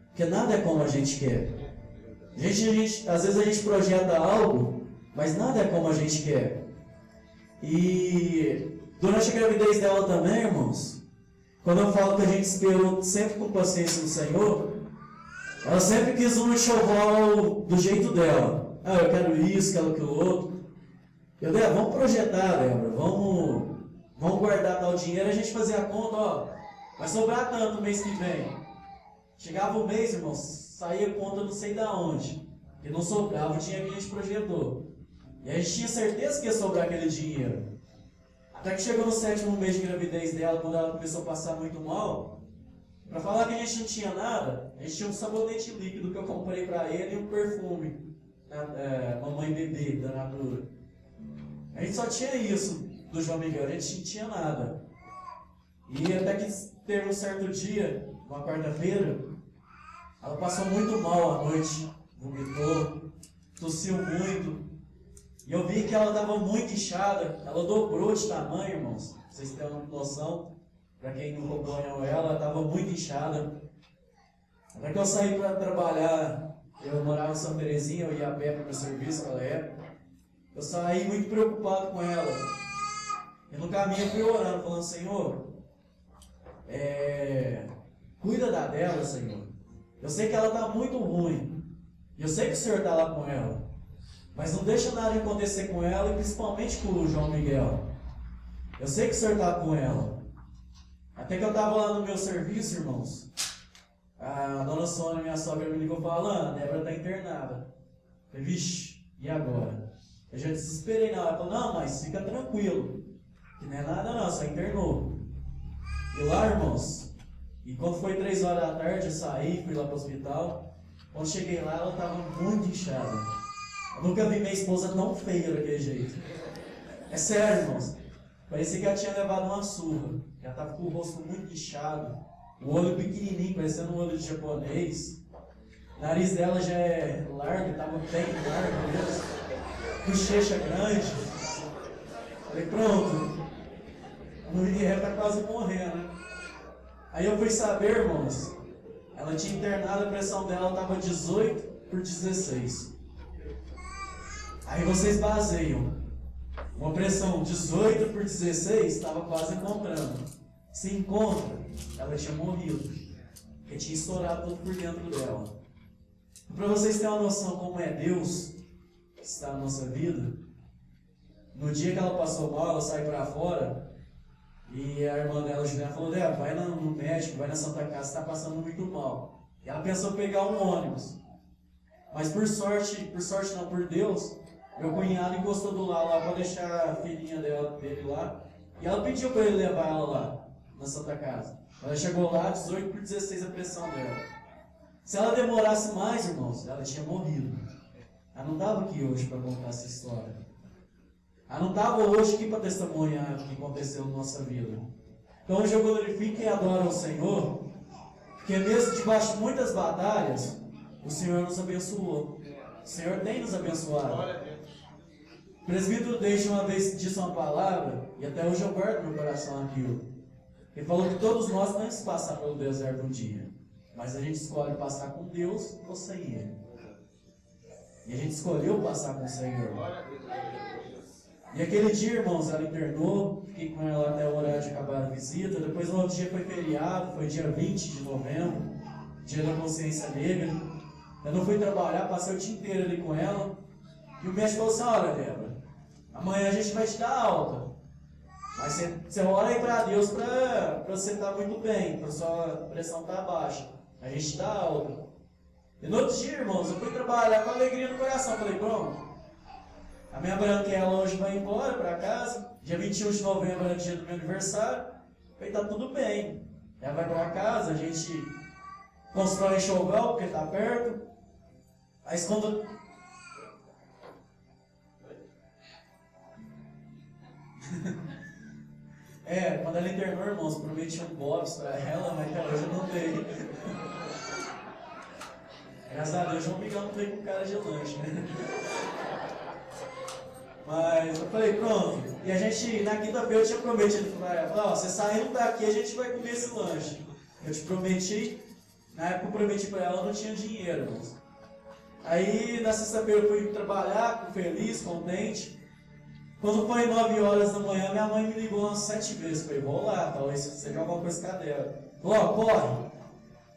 Porque nada é como a gente quer. Às vezes a gente projeta algo, mas nada é como a gente quer. E durante a gravidez dela também, irmãos, quando eu falo que a gente esperou sempre com paciência no Senhor, ela sempre quis um enxoval do jeito dela. Ah, eu quero isso, quero aquilo outro. Eu disse, vamos projetar, Débora, vamos guardar tal dinheiro, a gente fazia a conta, ó, vai sobrar tanto mês que vem. Chegava o mês, irmãos, saía a conta não sei da onde. E não sobrava o dinheiro que a gente projetou. E a gente tinha certeza que ia sobrar aquele dinheiro. Até que chegou no 7º mês de gravidez dela, quando ela começou a passar muito mal. Para falar que a gente não tinha nada, a gente tinha um sabonete líquido que eu comprei para ele e um perfume, Mamãe Bebê, da Natura. A gente só tinha isso. do João Miguel, a gente não tinha nada. E até que teve um certo dia, uma quarta-feira, ela passou muito mal à noite, vomitou, tossiu muito. E eu vi que ela estava muito inchada, ela dobrou de tamanho, irmãos. Vocês têm uma noção, para quem não acompanhou ela estava muito inchada. Até que eu saí para trabalhar, eu morava em Santa Terezinha, eu ia a pé para o meu serviço naquela época. Eu saí muito preocupado com ela. E no caminho eu fui orando, falando, Senhor, cuida da dela, Senhor. Eu sei que ela está muito ruim. E eu sei que o Senhor está lá com ela. Mas não deixa nada acontecer com ela, e principalmente com o João Miguel. Eu sei que o Senhor está com ela. Até que eu estava lá no meu serviço, irmãos. A dona Sônia, minha sogra, me ligou falando, a Débora está internada. Eu falei, vixe, e agora? Eu já desesperei na hora. Ela falou, não, mas fica tranquilo. Que não é nada não, só internou. E lá, irmãos, e quando foi 3 horas da tarde, eu saí, fui lá para o hospital. Quando cheguei lá, ela estava muito inchada. Eu nunca vi minha esposa tão feia daquele jeito. É sério, irmãos. Parecia que ela tinha levado uma surra. Ela estava com o rosto muito inchado. O olho pequenininho, parecendo um olho de japonês. O nariz dela já é largo, estava bem largo mesmo. Bochecha grande. Falei, pronto. A mulher está quase morrendo, né? Aí eu fui saber, irmãos. Ela tinha internado, a pressão dela estava 18/16. Aí vocês baseiam. Uma pressão 18/16 estava quase encontrando. Se encontra, ela tinha morrido. Porque tinha estourado tudo por dentro dela. Para vocês terem uma noção como é Deus que está na nossa vida, no dia que ela passou mal, ela saiu para fora. E a irmã dela, Juliana, falou, Débora, vai no médico, vai na Santa Casa, você está passando muito mal. E ela pensou em pegar um ônibus. Mas por sorte não, por Deus, meu cunhado encostou do lado lá para deixar a filhinha dele lá. E ela pediu para ele levar ela lá, na Santa Casa. Ela chegou lá, 18/16 a pressão dela. Se ela demorasse mais, irmãos, ela tinha morrido. Ela não estava aqui hoje para contar essa história. Ela não estava hoje aqui para testemunhar o que aconteceu na nossa vida. Então hoje eu glorifico e adoro ao Senhor, porque mesmo debaixo de muitas batalhas, o Senhor nos abençoou. O Senhor tem nos abençoado. O presbítero desde uma vez disse uma palavra, e até hoje eu guardo no meu coração aquilo. Ele falou que todos nós vamos passar pelo deserto um dia, mas a gente escolhe passar com Deus ou sem Ele. E a gente escolheu passar com o Senhor. E aquele dia, irmãos, ela internou, fiquei com ela até o horário de acabar a visita. Depois, no outro dia foi feriado, foi dia 20 de novembro, dia da consciência negra. Eu não fui trabalhar, passei o dia inteiro ali com ela. E o médico falou assim, olha, Débora, amanhã a gente vai te dar alta. Mas você ora aí para Deus para você estar muito bem, para sua pressão estar baixa. A gente dá alta. E no outro dia, irmãos, eu fui trabalhar com alegria no coração. Falei, pronto. A minha branquela hoje vai embora para casa. Dia 21 de novembro é o dia do meu aniversário. Falei, tá tudo bem. Ela vai para casa, a gente constrói enxoval, porque está perto. Aí quando... quando ela internou, irmãos, prometi um bobs para ela, mas até hoje eu não dei. Graças a Deus, João Miguel não veio com cara de lanche, né? Mas eu falei, pronto. E a gente, na quinta-feira, eu tinha prometido para ela, ó, você saindo daqui, a gente vai comer esse lanche. Eu te prometi, na época eu prometi para ela, eu não tinha dinheiro, irmãos. Aí, na sexta-feira, eu fui trabalhar, feliz, contente. Quando foi 9 horas da manhã, minha mãe me ligou umas 7 vezes. Falei, vou lá, talvez seja alguma coisa com a Cadela. Falou, ó,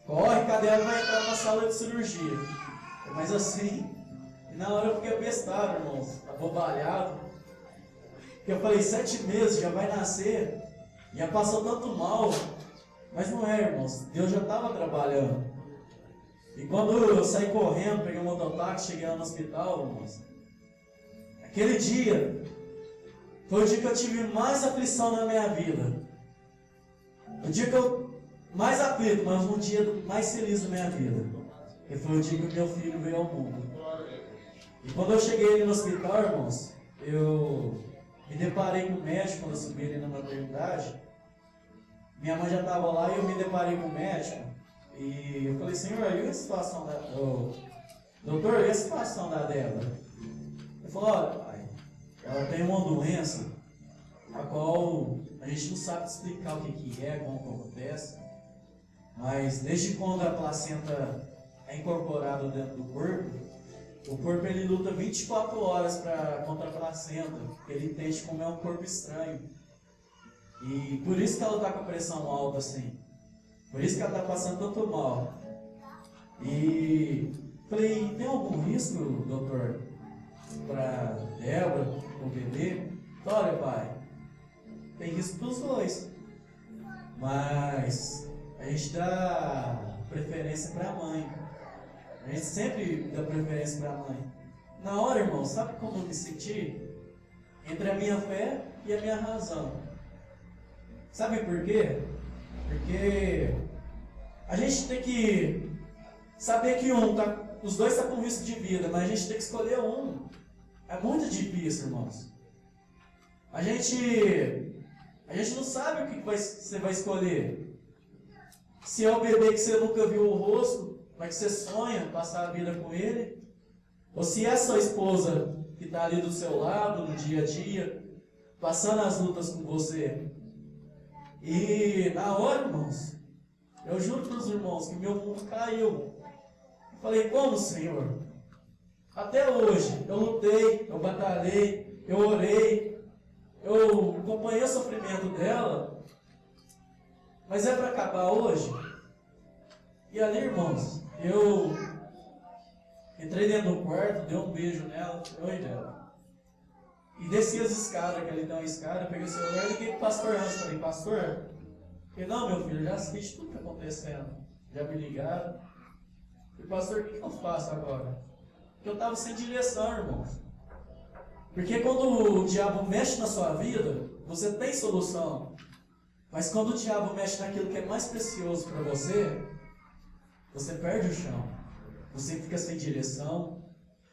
corre, Cadela vai entrar na sala de cirurgia. Mas assim, na hora eu fiquei abestado, irmãos, abobalhado. Porque eu falei, 7 meses, já vai nascer. Já passou tanto mal. Mas não é, irmãos, Deus já estava trabalhando. E quando eu saí correndo, peguei um mototáxi, cheguei lá no hospital, irmãos, aquele dia foi o dia que eu tive mais aflição na minha vida. O dia que eu mais aflito, mas um dia mais feliz da minha vida. Que foi o dia que o meu filho veio ao mundo. E quando eu cheguei ali no hospital, irmãos, eu me deparei com o médico quando eu subi ali na maternidade. Minha mãe já estava lá e eu me deparei com o médico. E eu falei, senhor, e a situação da... doutor, e a situação da Débora? Ele falou, olha, pai, ela tem uma doença a qual a gente não sabe explicar o que é, como que acontece. Mas desde quando a placenta é incorporada dentro do corpo, o corpo ele luta 24 horas contra a placenta, porque ele entende como é um corpo estranho. E por isso que ela está com a pressão alta assim. Por isso que ela está passando tanto mal. E falei, tem algum risco, doutor, para Débora, para o bebê? Olha, pai, tem risco para os dois. Mas a gente dá preferência para a mãe. A gente sempre dá preferência para a mãe. Na hora, irmão, sabe como eu me senti? Entre a minha fé e a minha razão. Sabe por quê? Porque a gente tem que saber que os dois estão com risco de vida, mas a gente tem que escolher um. É muito difícil, irmãos. A gente não sabe o que você vai escolher. Se é o bebê que você nunca viu o rosto, mas que você sonha passar a vida com ele, ou se é a sua esposa que está ali do seu lado no dia a dia, passando as lutas com você. E na hora, irmãos, eu juro para os irmãos que meu mundo caiu. Eu falei, como, Senhor? Até hoje, eu lutei, eu batalhei, eu orei, eu acompanhei o sofrimento dela, mas é para acabar hoje? E ali, irmãos, eu entrei dentro do quarto, dei um beijo nela, oi dela. E desci as escadas, que ali tem uma escada, peguei o celular e liguei pro pastor antes. Falei, pastor, não, meu filho, já assisti tudo que está acontecendo. Já me ligaram. Falei, pastor, o que eu faço agora? Porque eu estava sem direção, irmãos. Porque quando o diabo mexe na sua vida, você tem solução. Mas quando o diabo mexe naquilo que é mais precioso para você, você perde o chão. Você fica sem direção.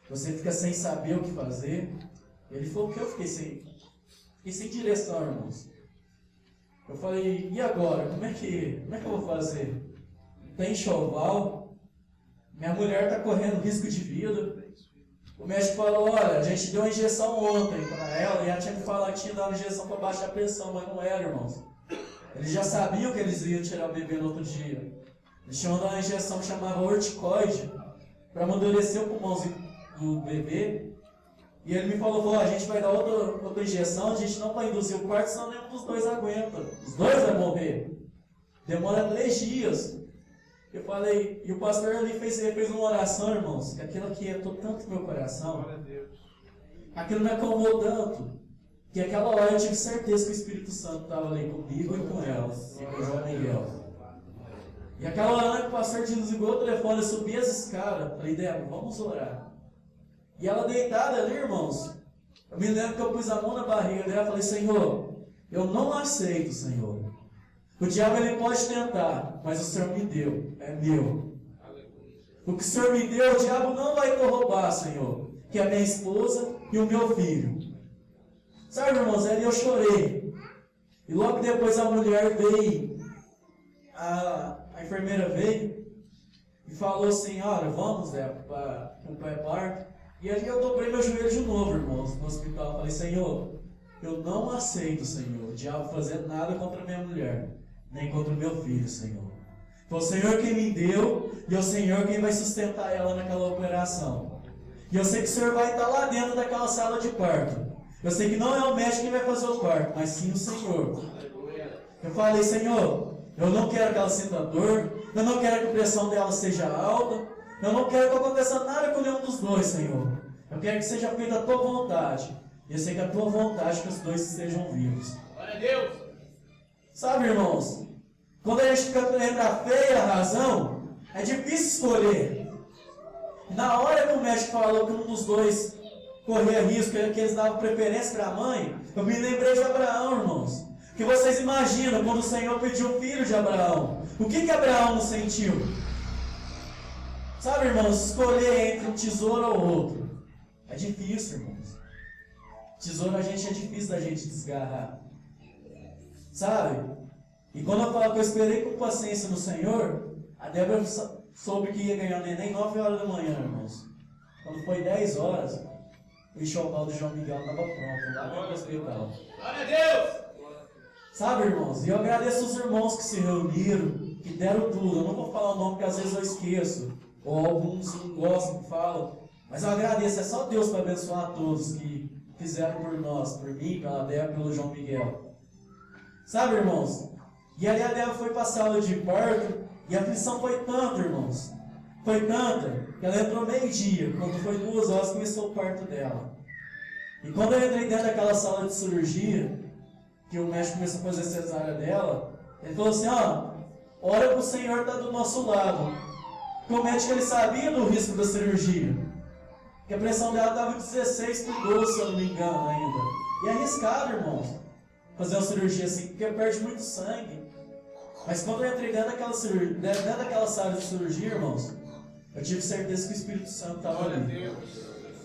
Você fica sem saber o que fazer. Ele falou que eu fiquei sem direção, irmãos. Eu falei, e agora? Como é que eu vou fazer? Tem enxoval, minha mulher está correndo risco de vida. O médico falou, olha, a gente deu uma injeção ontem para ela, e ela tinha me falado que tinha dado uma injeção para baixar a pressão, mas não era, irmãos. Eles já sabiam que eles iam tirar o bebê no outro dia. Eles tinham dado uma injeção que chamava orticoide, para amadurecer o pulmãozinho do bebê. E ele me falou, a gente vai dar outra injeção, a gente não vai induzir o quarto, senão nenhum dos dois aguenta. Os dois vão morrer. Demora 3 dias. Eu falei, e o pastor ali fez uma oração, irmãos, que aquilo aquietou tanto meu coração. Aquilo me acalmou tanto, que aquela hora eu tive certeza que o Espírito Santo estava ali comigo e com ela, e com o João Miguel. E aquela hora que o pastor desligou o telefone, eu subi as escadas, falei, Débora, vamos orar. E ela deitada ali, irmãos, eu me lembro que eu pus a mão na barriga dela e falei, Senhor, eu não aceito, Senhor. O diabo ele pode tentar, mas o Senhor me deu, é meu. O que o Senhor me deu, o diabo não vai roubar, Senhor, que é a minha esposa e o meu filho. Sabe, irmãos, ali eu chorei. E logo depois a mulher veio, a enfermeira veio e falou assim, olha, vamos, para o pré-parto. E ali eu dobrei meu joelho de novo, irmãos, no hospital. Falei, Senhor, eu não aceito, Senhor, o diabo fazer nada contra a minha mulher, nem contra o meu filho, Senhor. Foi o Senhor quem me deu, e é o Senhor quem vai sustentar ela naquela operação. E eu sei que o Senhor vai estar lá dentro daquela sala de parto. Eu sei que não é o médico que vai fazer o parto, mas sim o Senhor. Eu falei, Senhor, eu não quero que ela sinta dor, eu não quero que a pressão dela seja alta, eu não quero que aconteça nada com nenhum dos dois, Senhor. Eu quero que seja feita a Tua vontade. E eu sei que a Tua vontade é que os dois estejam vivos. Glória a Deus! Sabe, irmãos, quando a gente fica entre a fé e a razão, é difícil escolher. Na hora que o médico falou que um dos dois corria risco, que eles davam preferência para a mãe, eu me lembrei de Abraão, irmãos. Que vocês imaginam quando o Senhor pediu o filho de Abraão? O que Abraão não sentiu? Sabe, irmãos, escolher entre um tesouro ou outro é difícil, irmãos. Tesouro a gente é difícil da gente desgarrar. Sabe? E quando eu falo que eu esperei com paciência no Senhor, a Débora soube que ia ganhar o neném 9 horas da manhã, irmãos. Quando foi 10 horas, o enxoval do João Miguel estava pronto lá no hospital. Glória a Deus! Sabe, irmãos? E eu agradeço os irmãos que se reuniram, que deram tudo. Eu não vou falar o nome porque às vezes eu esqueço, ou alguns não gostam que falam. Mas eu agradeço, é só Deus para abençoar a todos que fizeram por nós, por mim, pela Débora, pelo João Miguel. Sabe, irmãos? E ali a Débora foi para a sala de parto, e a aflição foi tanta, irmãos. Foi tanta, que ela entrou meio-dia, quando foi 2 horas, começou o parto dela. E quando eu entrei dentro daquela sala de cirurgia, que o médico começou a fazer a cesárea dela, ele falou assim, ó, ora que o Senhor está do nosso lado. Porque o médico ele sabia do risco da cirurgia. Que a pressão dela estava 16 por 12, se eu não me engano ainda. E é arriscado, irmãos, fazer uma cirurgia assim, porque perde muito sangue. Mas quando eu entrei dentro daquela sala de cirurgia, irmãos, eu tive certeza que o Espírito Santo estava ali.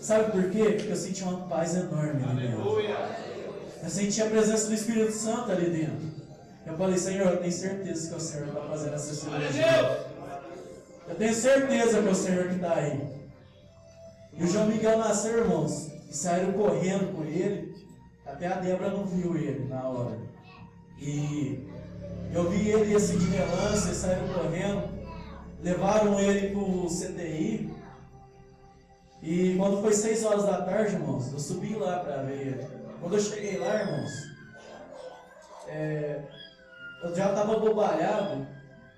Sabe por quê? Porque eu senti uma paz enorme ali dentro. Eu senti a presença do Espírito Santo ali dentro. Eu falei, Senhor, eu tenho certeza que é o Senhor que está fazendo essa cirurgia. Eu tenho certeza que é o Senhor que está aí. E o João Miguel nasceu, irmãos, e saíram correndo com ele. Até a Débora não viu ele na hora. E eu vi ele assim de relance, eles saíram correndo. Levaram ele para o CTI. E quando foi 6 horas da tarde, irmãos, eu subi lá para ver ele. Quando eu cheguei lá, irmãos, eu já estava abobalhado.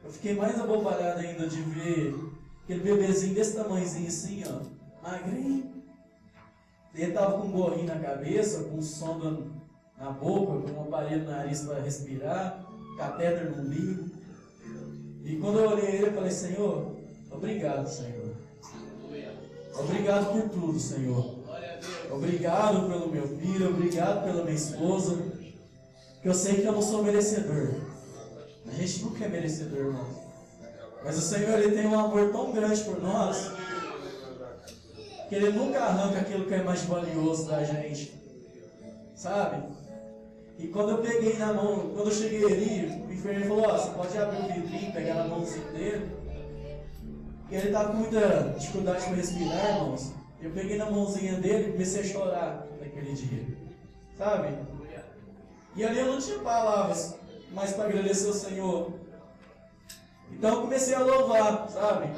Eu fiquei mais abobalhado ainda de ver aquele bebezinho desse tamanhozinho assim, ó. Magrinho. Ele estava com um gorrinho na cabeça, com um sonda na boca, com um aparelho no nariz para respirar, catéter no umbigo. E quando eu olhei ele, eu falei, Senhor, obrigado, Senhor. Obrigado por tudo, Senhor. Obrigado pelo meu filho, obrigado pela minha esposa. Que eu sei que eu não sou merecedor. A gente nunca é merecedor, irmãos. Mas o Senhor, Ele tem um amor tão grande por nós, que Ele nunca arranca aquilo que é mais valioso da gente. Sabe? E quando eu peguei na mão, quando eu cheguei ali, o enfermeiro falou, ó, você pode abrir o vidrinho, pegar na mãozinha dele. E ele estava com muita dificuldade para respirar, irmãos. Eu peguei na mãozinha dele e comecei a chorar naquele dia. Sabe? E ali eu não tinha palavras mais para agradecer ao Senhor. Então eu comecei a louvar, sabe?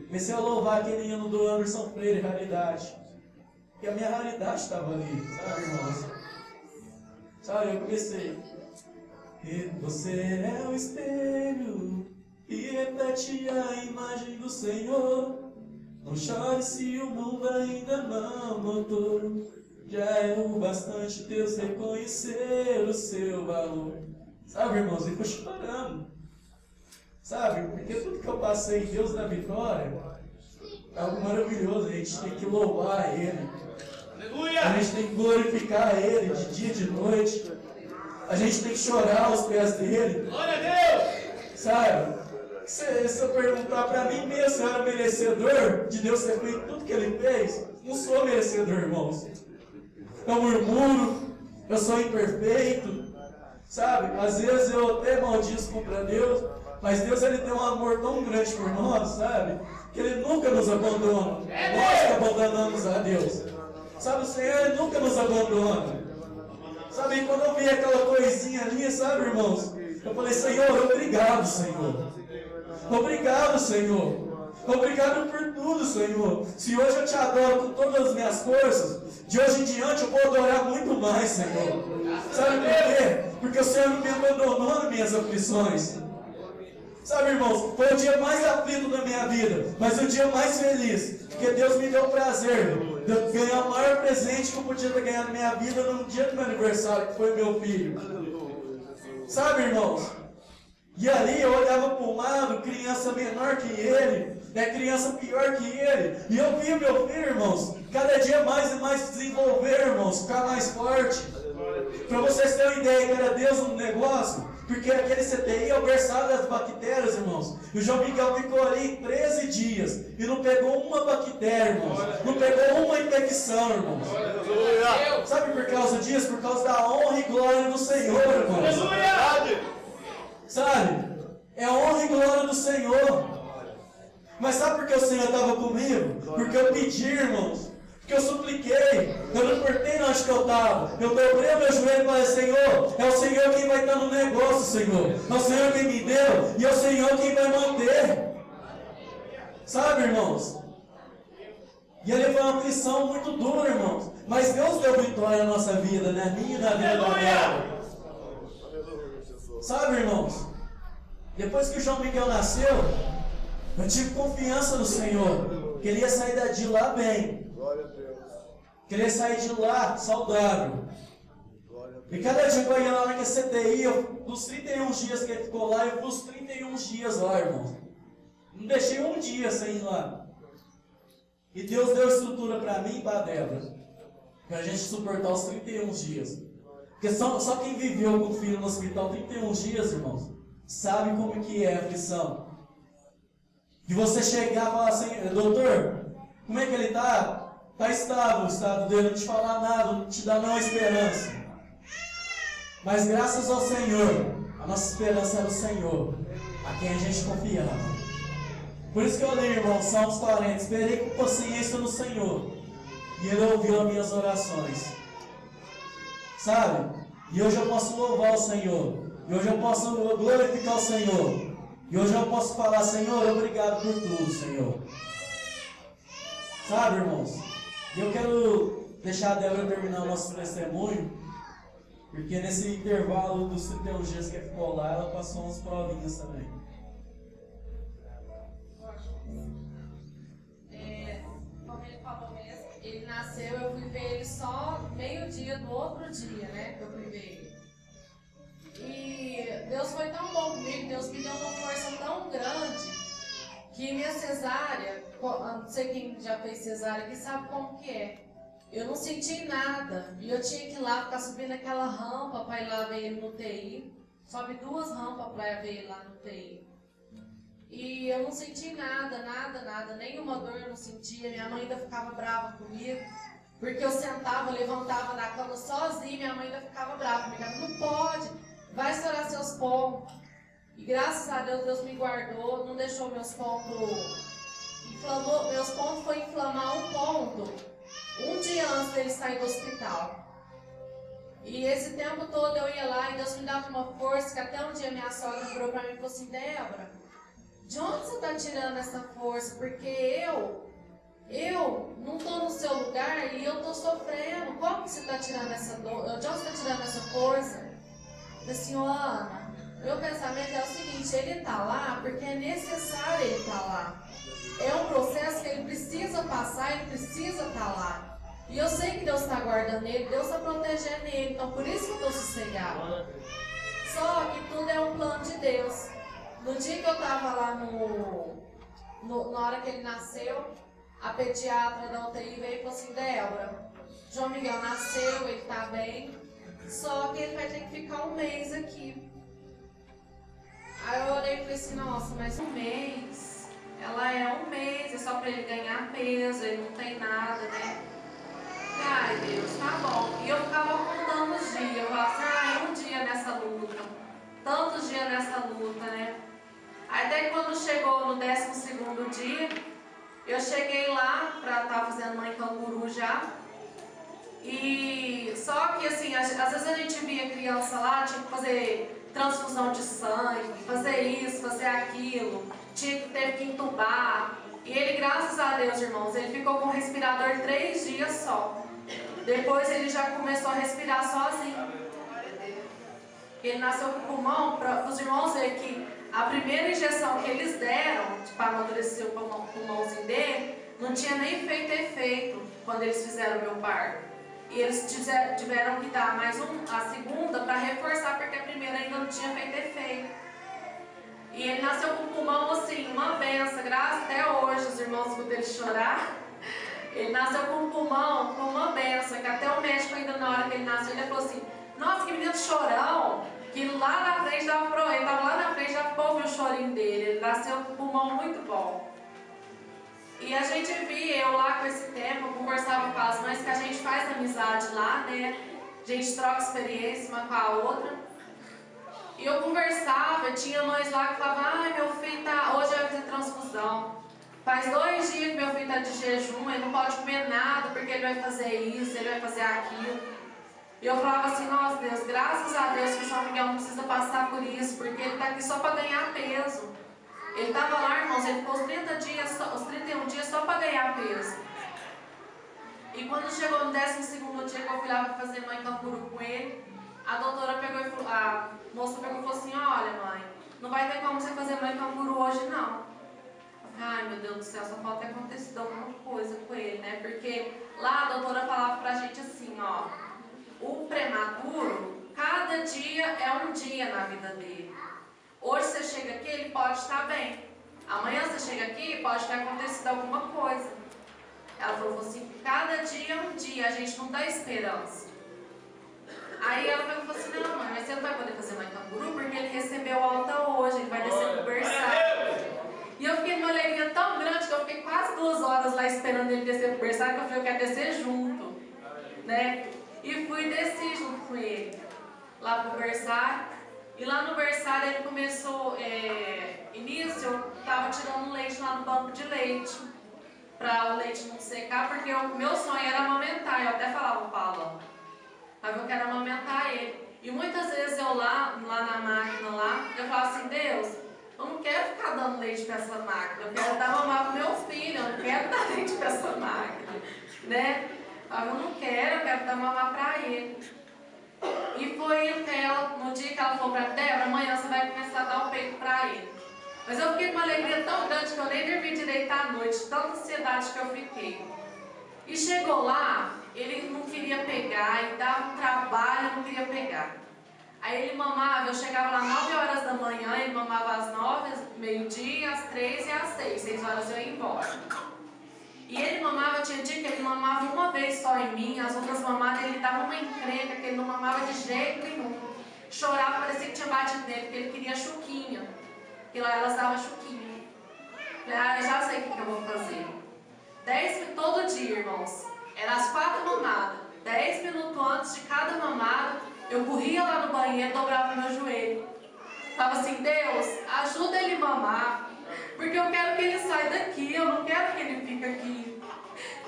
Comecei a louvar aquele hino do Anderson Freire, Raridade. Porque a minha raridade estava ali, sabe, irmãos? Sabe, eu comecei. E você é o espelho e repete a imagem do Senhor. Não chore se o mundo ainda não notou. Já é o bastante Deus reconhecer o seu valor. Sabe, irmãos, eu fico chorando. Sabe, porque tudo que eu passei em Deus da vitória é algo maravilhoso. A gente tem que louvar Ele. A gente tem que glorificar Ele de dia e de noite. A gente tem que chorar aos pés dEle. Glória a Deus! Sabe? Se eu perguntar para mim mesmo se eu era merecedor de Deus ter feito tudo que Ele fez, não sou merecedor, irmãos. Eu murmuro, eu sou imperfeito, sabe? Às vezes eu até maldiço contra Deus, mas Deus Ele tem um amor tão grande por nós, sabe? Que Ele nunca nos abandona. Nós que abandonamos a Deus. Sabe, o Senhor Ele nunca nos abandona. Sabe, e quando eu vi aquela coisinha ali, sabe, irmãos? Eu falei, Senhor, obrigado, Senhor. Obrigado, Senhor. Obrigado por tudo, Senhor. Se hoje eu te adoro com todas as minhas forças, de hoje em diante eu vou adorar muito mais, Senhor. Sabe por quê? Porque o Senhor não me abandonou nas minhas aflições. Sabe, irmãos, foi o dia mais aflito da minha vida, mas o dia mais feliz, porque Deus me deu o prazer de eu ganhar o maior presente que eu podia ter ganhado na minha vida no dia do meu aniversário, que foi o meu filho. Sabe, irmãos? E ali eu olhava para o lado, criança menor que ele, criança pior que ele, e eu via meu filho, irmãos, cada dia mais e mais se desenvolver, irmãos, ficar mais forte. Para vocês terem uma ideia, que era Deus no negócio, Porque aquele CTI é o berçário das bactérias, irmãos. E o João Miguel ficou ali 13 dias e não pegou uma bactéria, irmãos. Não pegou uma infecção, irmãos. Sabe por causa disso? Por causa da honra e glória do Senhor, irmãos. Sabe? É a honra e glória do Senhor. Mas sabe por que o Senhor estava comigo? Porque eu pedi, irmãos. Porque eu supliquei. Eu não importei onde que eu estava. Eu dobrei o meu joelho e falei: Senhor, é o Senhor quem vai estar no negócio, Senhor. É o Senhor quem me deu e é o Senhor quem vai manter. Sabe, irmãos? E ali foi uma aflição muito dura, irmãos. Mas Deus deu vitória na nossa vida, na minha e na vida da Bela. Sabe, irmãos? Depois que o João Miguel nasceu, eu tive confiança no Senhor. Que ele ia sair de lá bem. Glória a Deus. Que ele ia sair de lá saudável. E cada dia que eu ia lá naquele CTI, dos 31 dias que ele ficou lá, eu fui os 31 dias lá, irmãos. Não deixei um dia sem ir lá. E Deus deu estrutura para mim e para a Débora. Para a gente suportar os 31 dias. Porque só quem viveu com o filho no hospital 31 dias, irmãos, sabe como que é a aflição. De você chegar e falar assim: doutor, como é que ele está? Está estável o estado dele, não te falar nada, não te dá nenhuma esperança. Mas graças ao Senhor, a nossa esperança era o Senhor, a quem a gente confiava. Por isso que eu li, irmão, Salmos 40, esperei com paciência no Senhor, e Ele ouviu as minhas orações. Sabe? E hoje eu posso louvar o Senhor, e hoje eu posso glorificar o Senhor, e hoje eu posso falar: Senhor, obrigado por tudo, Senhor. Sabe, irmãos? E eu quero deixar a Débora terminar o nosso testemunho, porque nesse intervalo dos 31 dias que ela ficou lá, ela passou umas provinhas também. Como ele falou mesmo, ele nasceu, eu fui ver ele só meio-dia do outro dia, né? Que eu fui ver ele. E Deus foi tão bom comigo, Deus me deu uma força tão grande, que minha cesárea, não sei quem já fez cesárea aqui sabe como que é. Eu não senti nada. E eu tinha que ir lá, ficar subindo aquela rampa para ir lá ver ele no TI. Sobe 2 rampas para ver ele lá no TI. E eu não senti nada. Nenhuma dor eu não sentia. Minha mãe ainda ficava brava comigo. Porque eu sentava, levantava na cama sozinha, minha mãe ainda ficava brava comigo. Não pode, vai estourar seus pontos. E graças a Deus, Deus me guardou, não deixou meus pontos... Meus pontos foi inflamar um ponto um dia antes dele sair do hospital. E esse tempo todo eu ia lá e Deus me dava uma força, que até um dia minha sogra virou para mim e falou assim: Débora, de onde você está tirando essa força? Porque eu não estou no seu lugar e eu estou sofrendo. Como que você está tirando essa dor? De onde você está tirando essa força? Eu falei assim: Ana, meu pensamento é o seguinte: ele está lá porque é necessário ele estar lá. É um processo que ele precisa passar, ele precisa estar lá. E eu sei que Deus está guardando ele, Deus está protegendo ele, então por isso que eu estou sossegada. Só que tudo é um plano de Deus. No dia que eu estava lá na hora que ele nasceu, a pediatra da UTI veio e falou assim: Débora, João Miguel nasceu, ele está bem, só que ele vai ter que ficar 1 mês aqui. Aí eu olhei e falei assim: nossa, mas 1 mês... Ela é 1 mês, é só para ele ganhar peso, ele não tem nada, né? Ai, Deus, tá bom. E eu ficava contando os dias, eu falava assim: um dia nessa luta, tantos dias nessa luta, né? Aí até quando chegou no 12º dia, eu cheguei lá para estar fazendo mãe canguru já. E só que assim, às vezes a gente via criança lá, tinha que fazer transfusão de sangue, fazer isso, fazer aquilo, teve que entubar. E ele, graças a Deus, irmãos, ele ficou com o respirador 3 dias só. Depois ele já começou a respirar sozinho. Ele nasceu com o pulmão, para os irmãos verem que a primeira injeção que eles deram para amadurecer o pulmãozinho dele, não tinha nem feito efeito quando eles fizeram o meu parto. E eles tiveram que dar mais a segunda para reforçar, porque a primeira ainda não tinha feito efeito. E ele nasceu com o pulmão assim, uma benção, graças até hoje, os irmãos escutam ele chorar. Ele nasceu com o pulmão, com uma benção, que até o médico ainda na hora que ele nasceu, ele falou assim: nossa, que menino chorão, que lá na frente dava pro ele, tava lá na frente, já ficou o chorinho dele, ele nasceu com um pulmão muito bom. E a gente via, eu lá com esse tempo, eu conversava com as mães, que a gente faz amizade lá, né? A gente troca experiência uma com a outra. E eu conversava, tinha mães lá que falavam, ai, meu filho tá, hoje vai fazer transfusão. Faz 2 dias que meu filho tá de jejum, ele não pode comer nada, porque ele vai fazer isso, ele vai fazer aquilo. E eu falava assim, nossa Deus, graças a Deus que o João Miguel não precisa passar por isso, porque ele tá aqui só para ganhar peso. Ele estava lá, irmãos, ele ficou os 31 dias só para ganhar peso. E quando chegou no 12º dia que eu fui lá para fazer mãe canguru com ele, a doutora pegou e falou, a moça pegou e falou assim, olha mãe, não vai ter como você fazer mãe canguru hoje não. Ai meu Deus do céu, só falta ter acontecido alguma coisa com ele, né? Porque lá a doutora falava pra gente assim, ó, o prematuro, cada dia é um dia na vida dele. Hoje você chega aqui, ele pode estar bem. Amanhã você chega aqui, pode ter acontecido alguma coisa. Ela falou assim, cada dia é um dia, a gente não dá esperança. Aí ela falou assim, não mãe, mas você não vai poder fazer mãe canguru porque ele recebeu alta hoje, ele vai descer pro berçário. E eu fiquei numa alegria tão grande que eu fiquei quase 2 horas lá esperando ele descer pro berçário, que eu falei, eu quero descer junto, né? E fui descer junto com ele, lá pro berçário. E lá no berçário ele começou, início eu estava tirando leite lá no banco de leite, para o leite não secar, porque o meu sonho era amamentar, eu até falava o Paulo, mas eu quero amamentar ele. E muitas vezes eu lá na máquina lá, eu falava assim, Deus, eu não quero ficar dando leite para essa máquina, eu quero dar mamar pro meu filho, eu não quero dar leite para essa máquina, né? Eu não quero, eu quero dar mamar para ele. E foi ela, no dia que ela falou para Débora, amanhã você vai começar a dar o peito para ele. Mas eu fiquei com uma alegria tão grande que eu nem dormi direito à noite, tanta ansiedade que eu fiquei. E chegou lá, ele não queria pegar, e dava um trabalho, não queria pegar. Aí ele mamava, eu chegava lá 9 horas da manhã, ele mamava às 9, meio-dia, às 3 e às 6, 6 horas eu ia embora. E ele mamava, tinha dia que ele mamava uma vez só em mim, as outras mamadas ele dava uma encrenca, que ele não mamava de jeito nenhum. Chorava, parecia que tinha batido nele, porque ele queria chuquinha. Porque lá elas davam chuquinha. Falei, eu já sei o que eu vou fazer. 10 todo dia, irmãos. Era as 4 mamadas. 10 minutos antes de cada mamada, eu corria lá no banheiro e dobrava meu joelho. Falava assim, Deus, ajuda ele a mamar. Porque eu quero que ele saia daqui, eu não quero que ele fique aqui.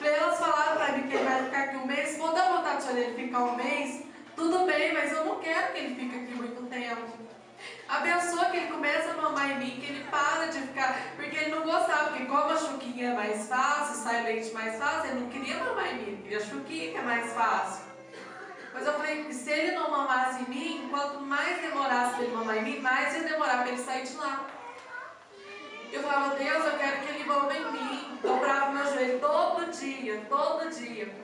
Elas falaram para mim que ele vai ficar aqui um mês. Se for dar vontade de ele ficar um mês, tudo bem, mas eu não quero que ele fique aqui muito tempo. Abençoa que ele comece a mamar em mim, que ele para de ficar. Porque ele não gostava, porque como a chuquinha é mais fácil, sai leite mais fácil, ele não queria mamar em mim, ele queria a chuquinha que é mais fácil. Mas eu falei que se ele não mamasse em mim, quanto mais demorasse ele mamar em mim, mais ia demorar para ele sair de lá. Eu falava, Deus, eu quero que ele mame em mim. Dobrava meu joelho todo dia, todo dia.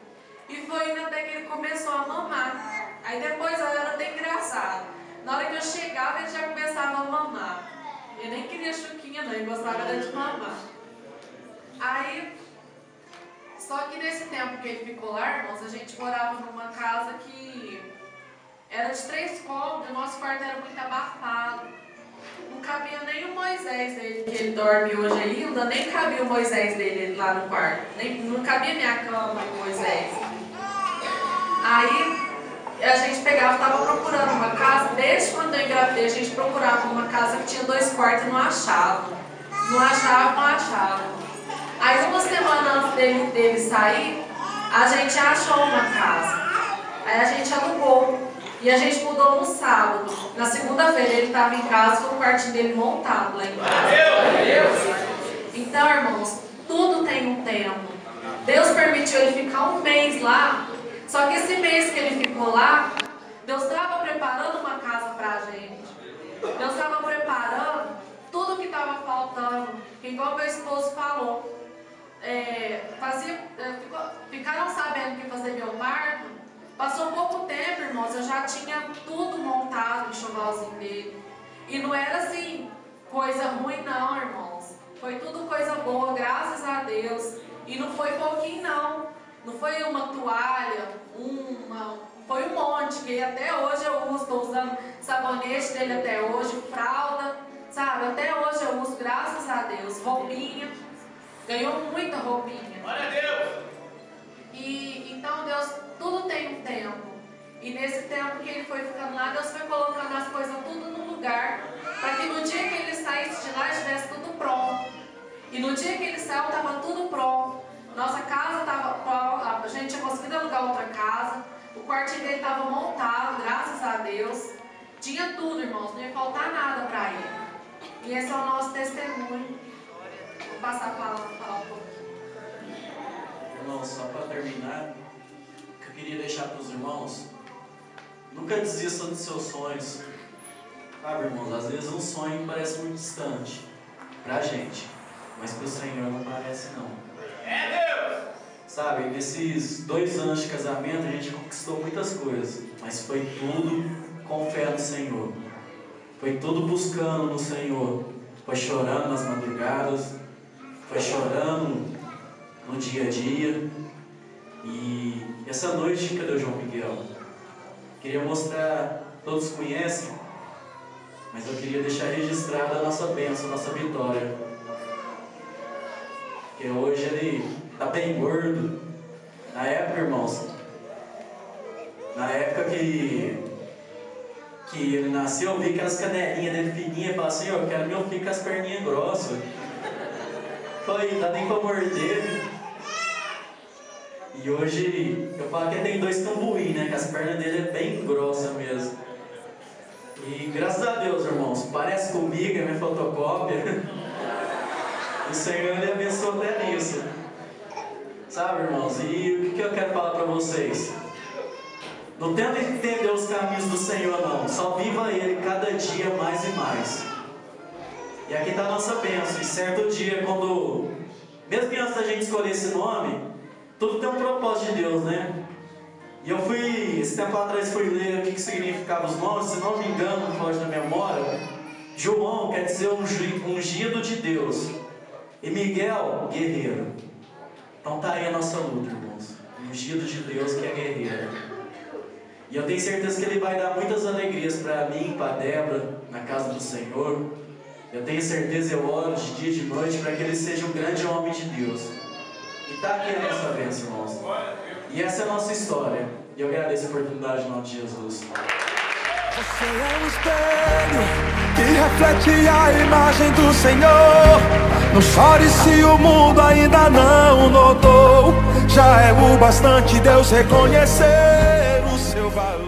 E foi indo até que ele começou a mamar. Aí depois era até engraçado. Na hora que eu chegava, ele já começava a mamar. Eu nem queria chuquinha não, ele gostava de mamar. Aí, só que nesse tempo que ele ficou lá, irmãos, a gente morava numa casa que era de 3 cômodos, o nosso quarto era muito abafado. Não cabia nem o Moisés dele, que ele dorme hoje ainda, nem cabia o Moisés dele lá no quarto. Não cabia minha cama e o Moisés. Aí a gente pegava, estava procurando uma casa, desde quando eu engravidei, a gente procurava uma casa que tinha 2 quartos e não achava. Não achava. Aí uma semana antes dele sair, a gente achou uma casa. Aí a gente alugou. E a gente mudou no sábado. Na segunda-feira ele estava em casa com o quartinho dele montado lá em casa. Então, irmãos, tudo tem um tempo. Deus permitiu ele ficar um mês lá. Só que esse mês que ele ficou lá, Deus estava preparando uma casa para a gente. Deus estava preparando tudo que estava faltando. Igual meu esposo falou. Ficaram sabendo que ia fazer meu parto. Passou pouco tempo, irmãos, eu já tinha tudo montado no enxovalzinho dele. E não era assim, coisa ruim não, irmãos. Foi tudo coisa boa, graças a Deus. E não foi pouquinho não. Não foi uma toalha, foi um monte, que até hoje eu uso, estou usando. sabonete dele até hoje, fralda, sabe? Até hoje eu uso, graças a Deus, roupinha. Ganhou muita roupinha. Glória a Deus! E então Deus, tudo tem um tempo. E nesse tempo que ele foi ficando lá, Deus foi colocando as coisas tudo no lugar, para que no dia que ele saísse de lá estivesse tudo pronto. E no dia que ele saiu, estava tudo pronto. Nossa casa estava pronta, a gente tinha conseguido alugar outra casa. O quartinho dele estava montado, graças a Deus. Tinha tudo, irmãos, não ia faltar nada para ele. E esse é o nosso testemunho. Vou passar a palavra para falar um pouquinho. Irmãos, só para terminar, o que eu queria deixar para os irmãos: nunca desistam dos seus sonhos. Sabe, irmãos, às vezes um sonho parece muito distante pra gente, mas pro Senhor não parece não. É Deus! Sabe, nesses 2 anos de casamento a gente conquistou muitas coisas, mas foi tudo com fé no Senhor. Foi tudo buscando no Senhor. Foi chorando nas madrugadas, foi chorando no dia a dia. E essa noite, cadê o João Miguel? Queria mostrar, todos conhecem, mas eu queria deixar registrada a nossa bênção, a nossa vitória. Porque hoje ele está bem gordo. Na época, irmãos, na época que ele nasceu, eu vi aquelas canelinhas dele fininhas e falei assim: eu quero meu filho com as perninhas grossas. Falei, não dá nem pra morder. E hoje eu falo que ele tem 2 cambuí, né? Que as pernas dele é bem grossa mesmo. E graças a Deus, irmãos, parece comigo, é minha fotocópia. O Senhor ele abençoou até nisso. Sabe, irmãos? E o que eu quero falar para vocês? Não tenta entender os caminhos do Senhor, não. Só viva Ele cada dia mais e mais. E aqui está a nossa bênção. E certo dia, quando, mesmo que antes da gente escolher esse nome, tudo tem um propósito de Deus, né? E eu fui, esse tempo atrás, fui ler o que significavam os nomes. Se não me engano, não foge da memória, João quer dizer ungido de Deus. E Miguel, guerreiro. Então tá aí a nossa luta, irmãos. Ungido de Deus que é guerreiro. E eu tenho certeza que Ele vai dar muitas alegrias para mim, para Débora, na casa do Senhor. Eu tenho certeza, eu oro de dia e de noite para que ele seja um grande homem de Deus. E está aqui a nossa bênção, irmãos. E essa é a nossa história. E eu agradeço a oportunidade em nome de Jesus. Você é um espelho que reflete a imagem do Senhor. Não chore se o mundo ainda não notou. Já é o bastante Deus reconhecer o seu valor.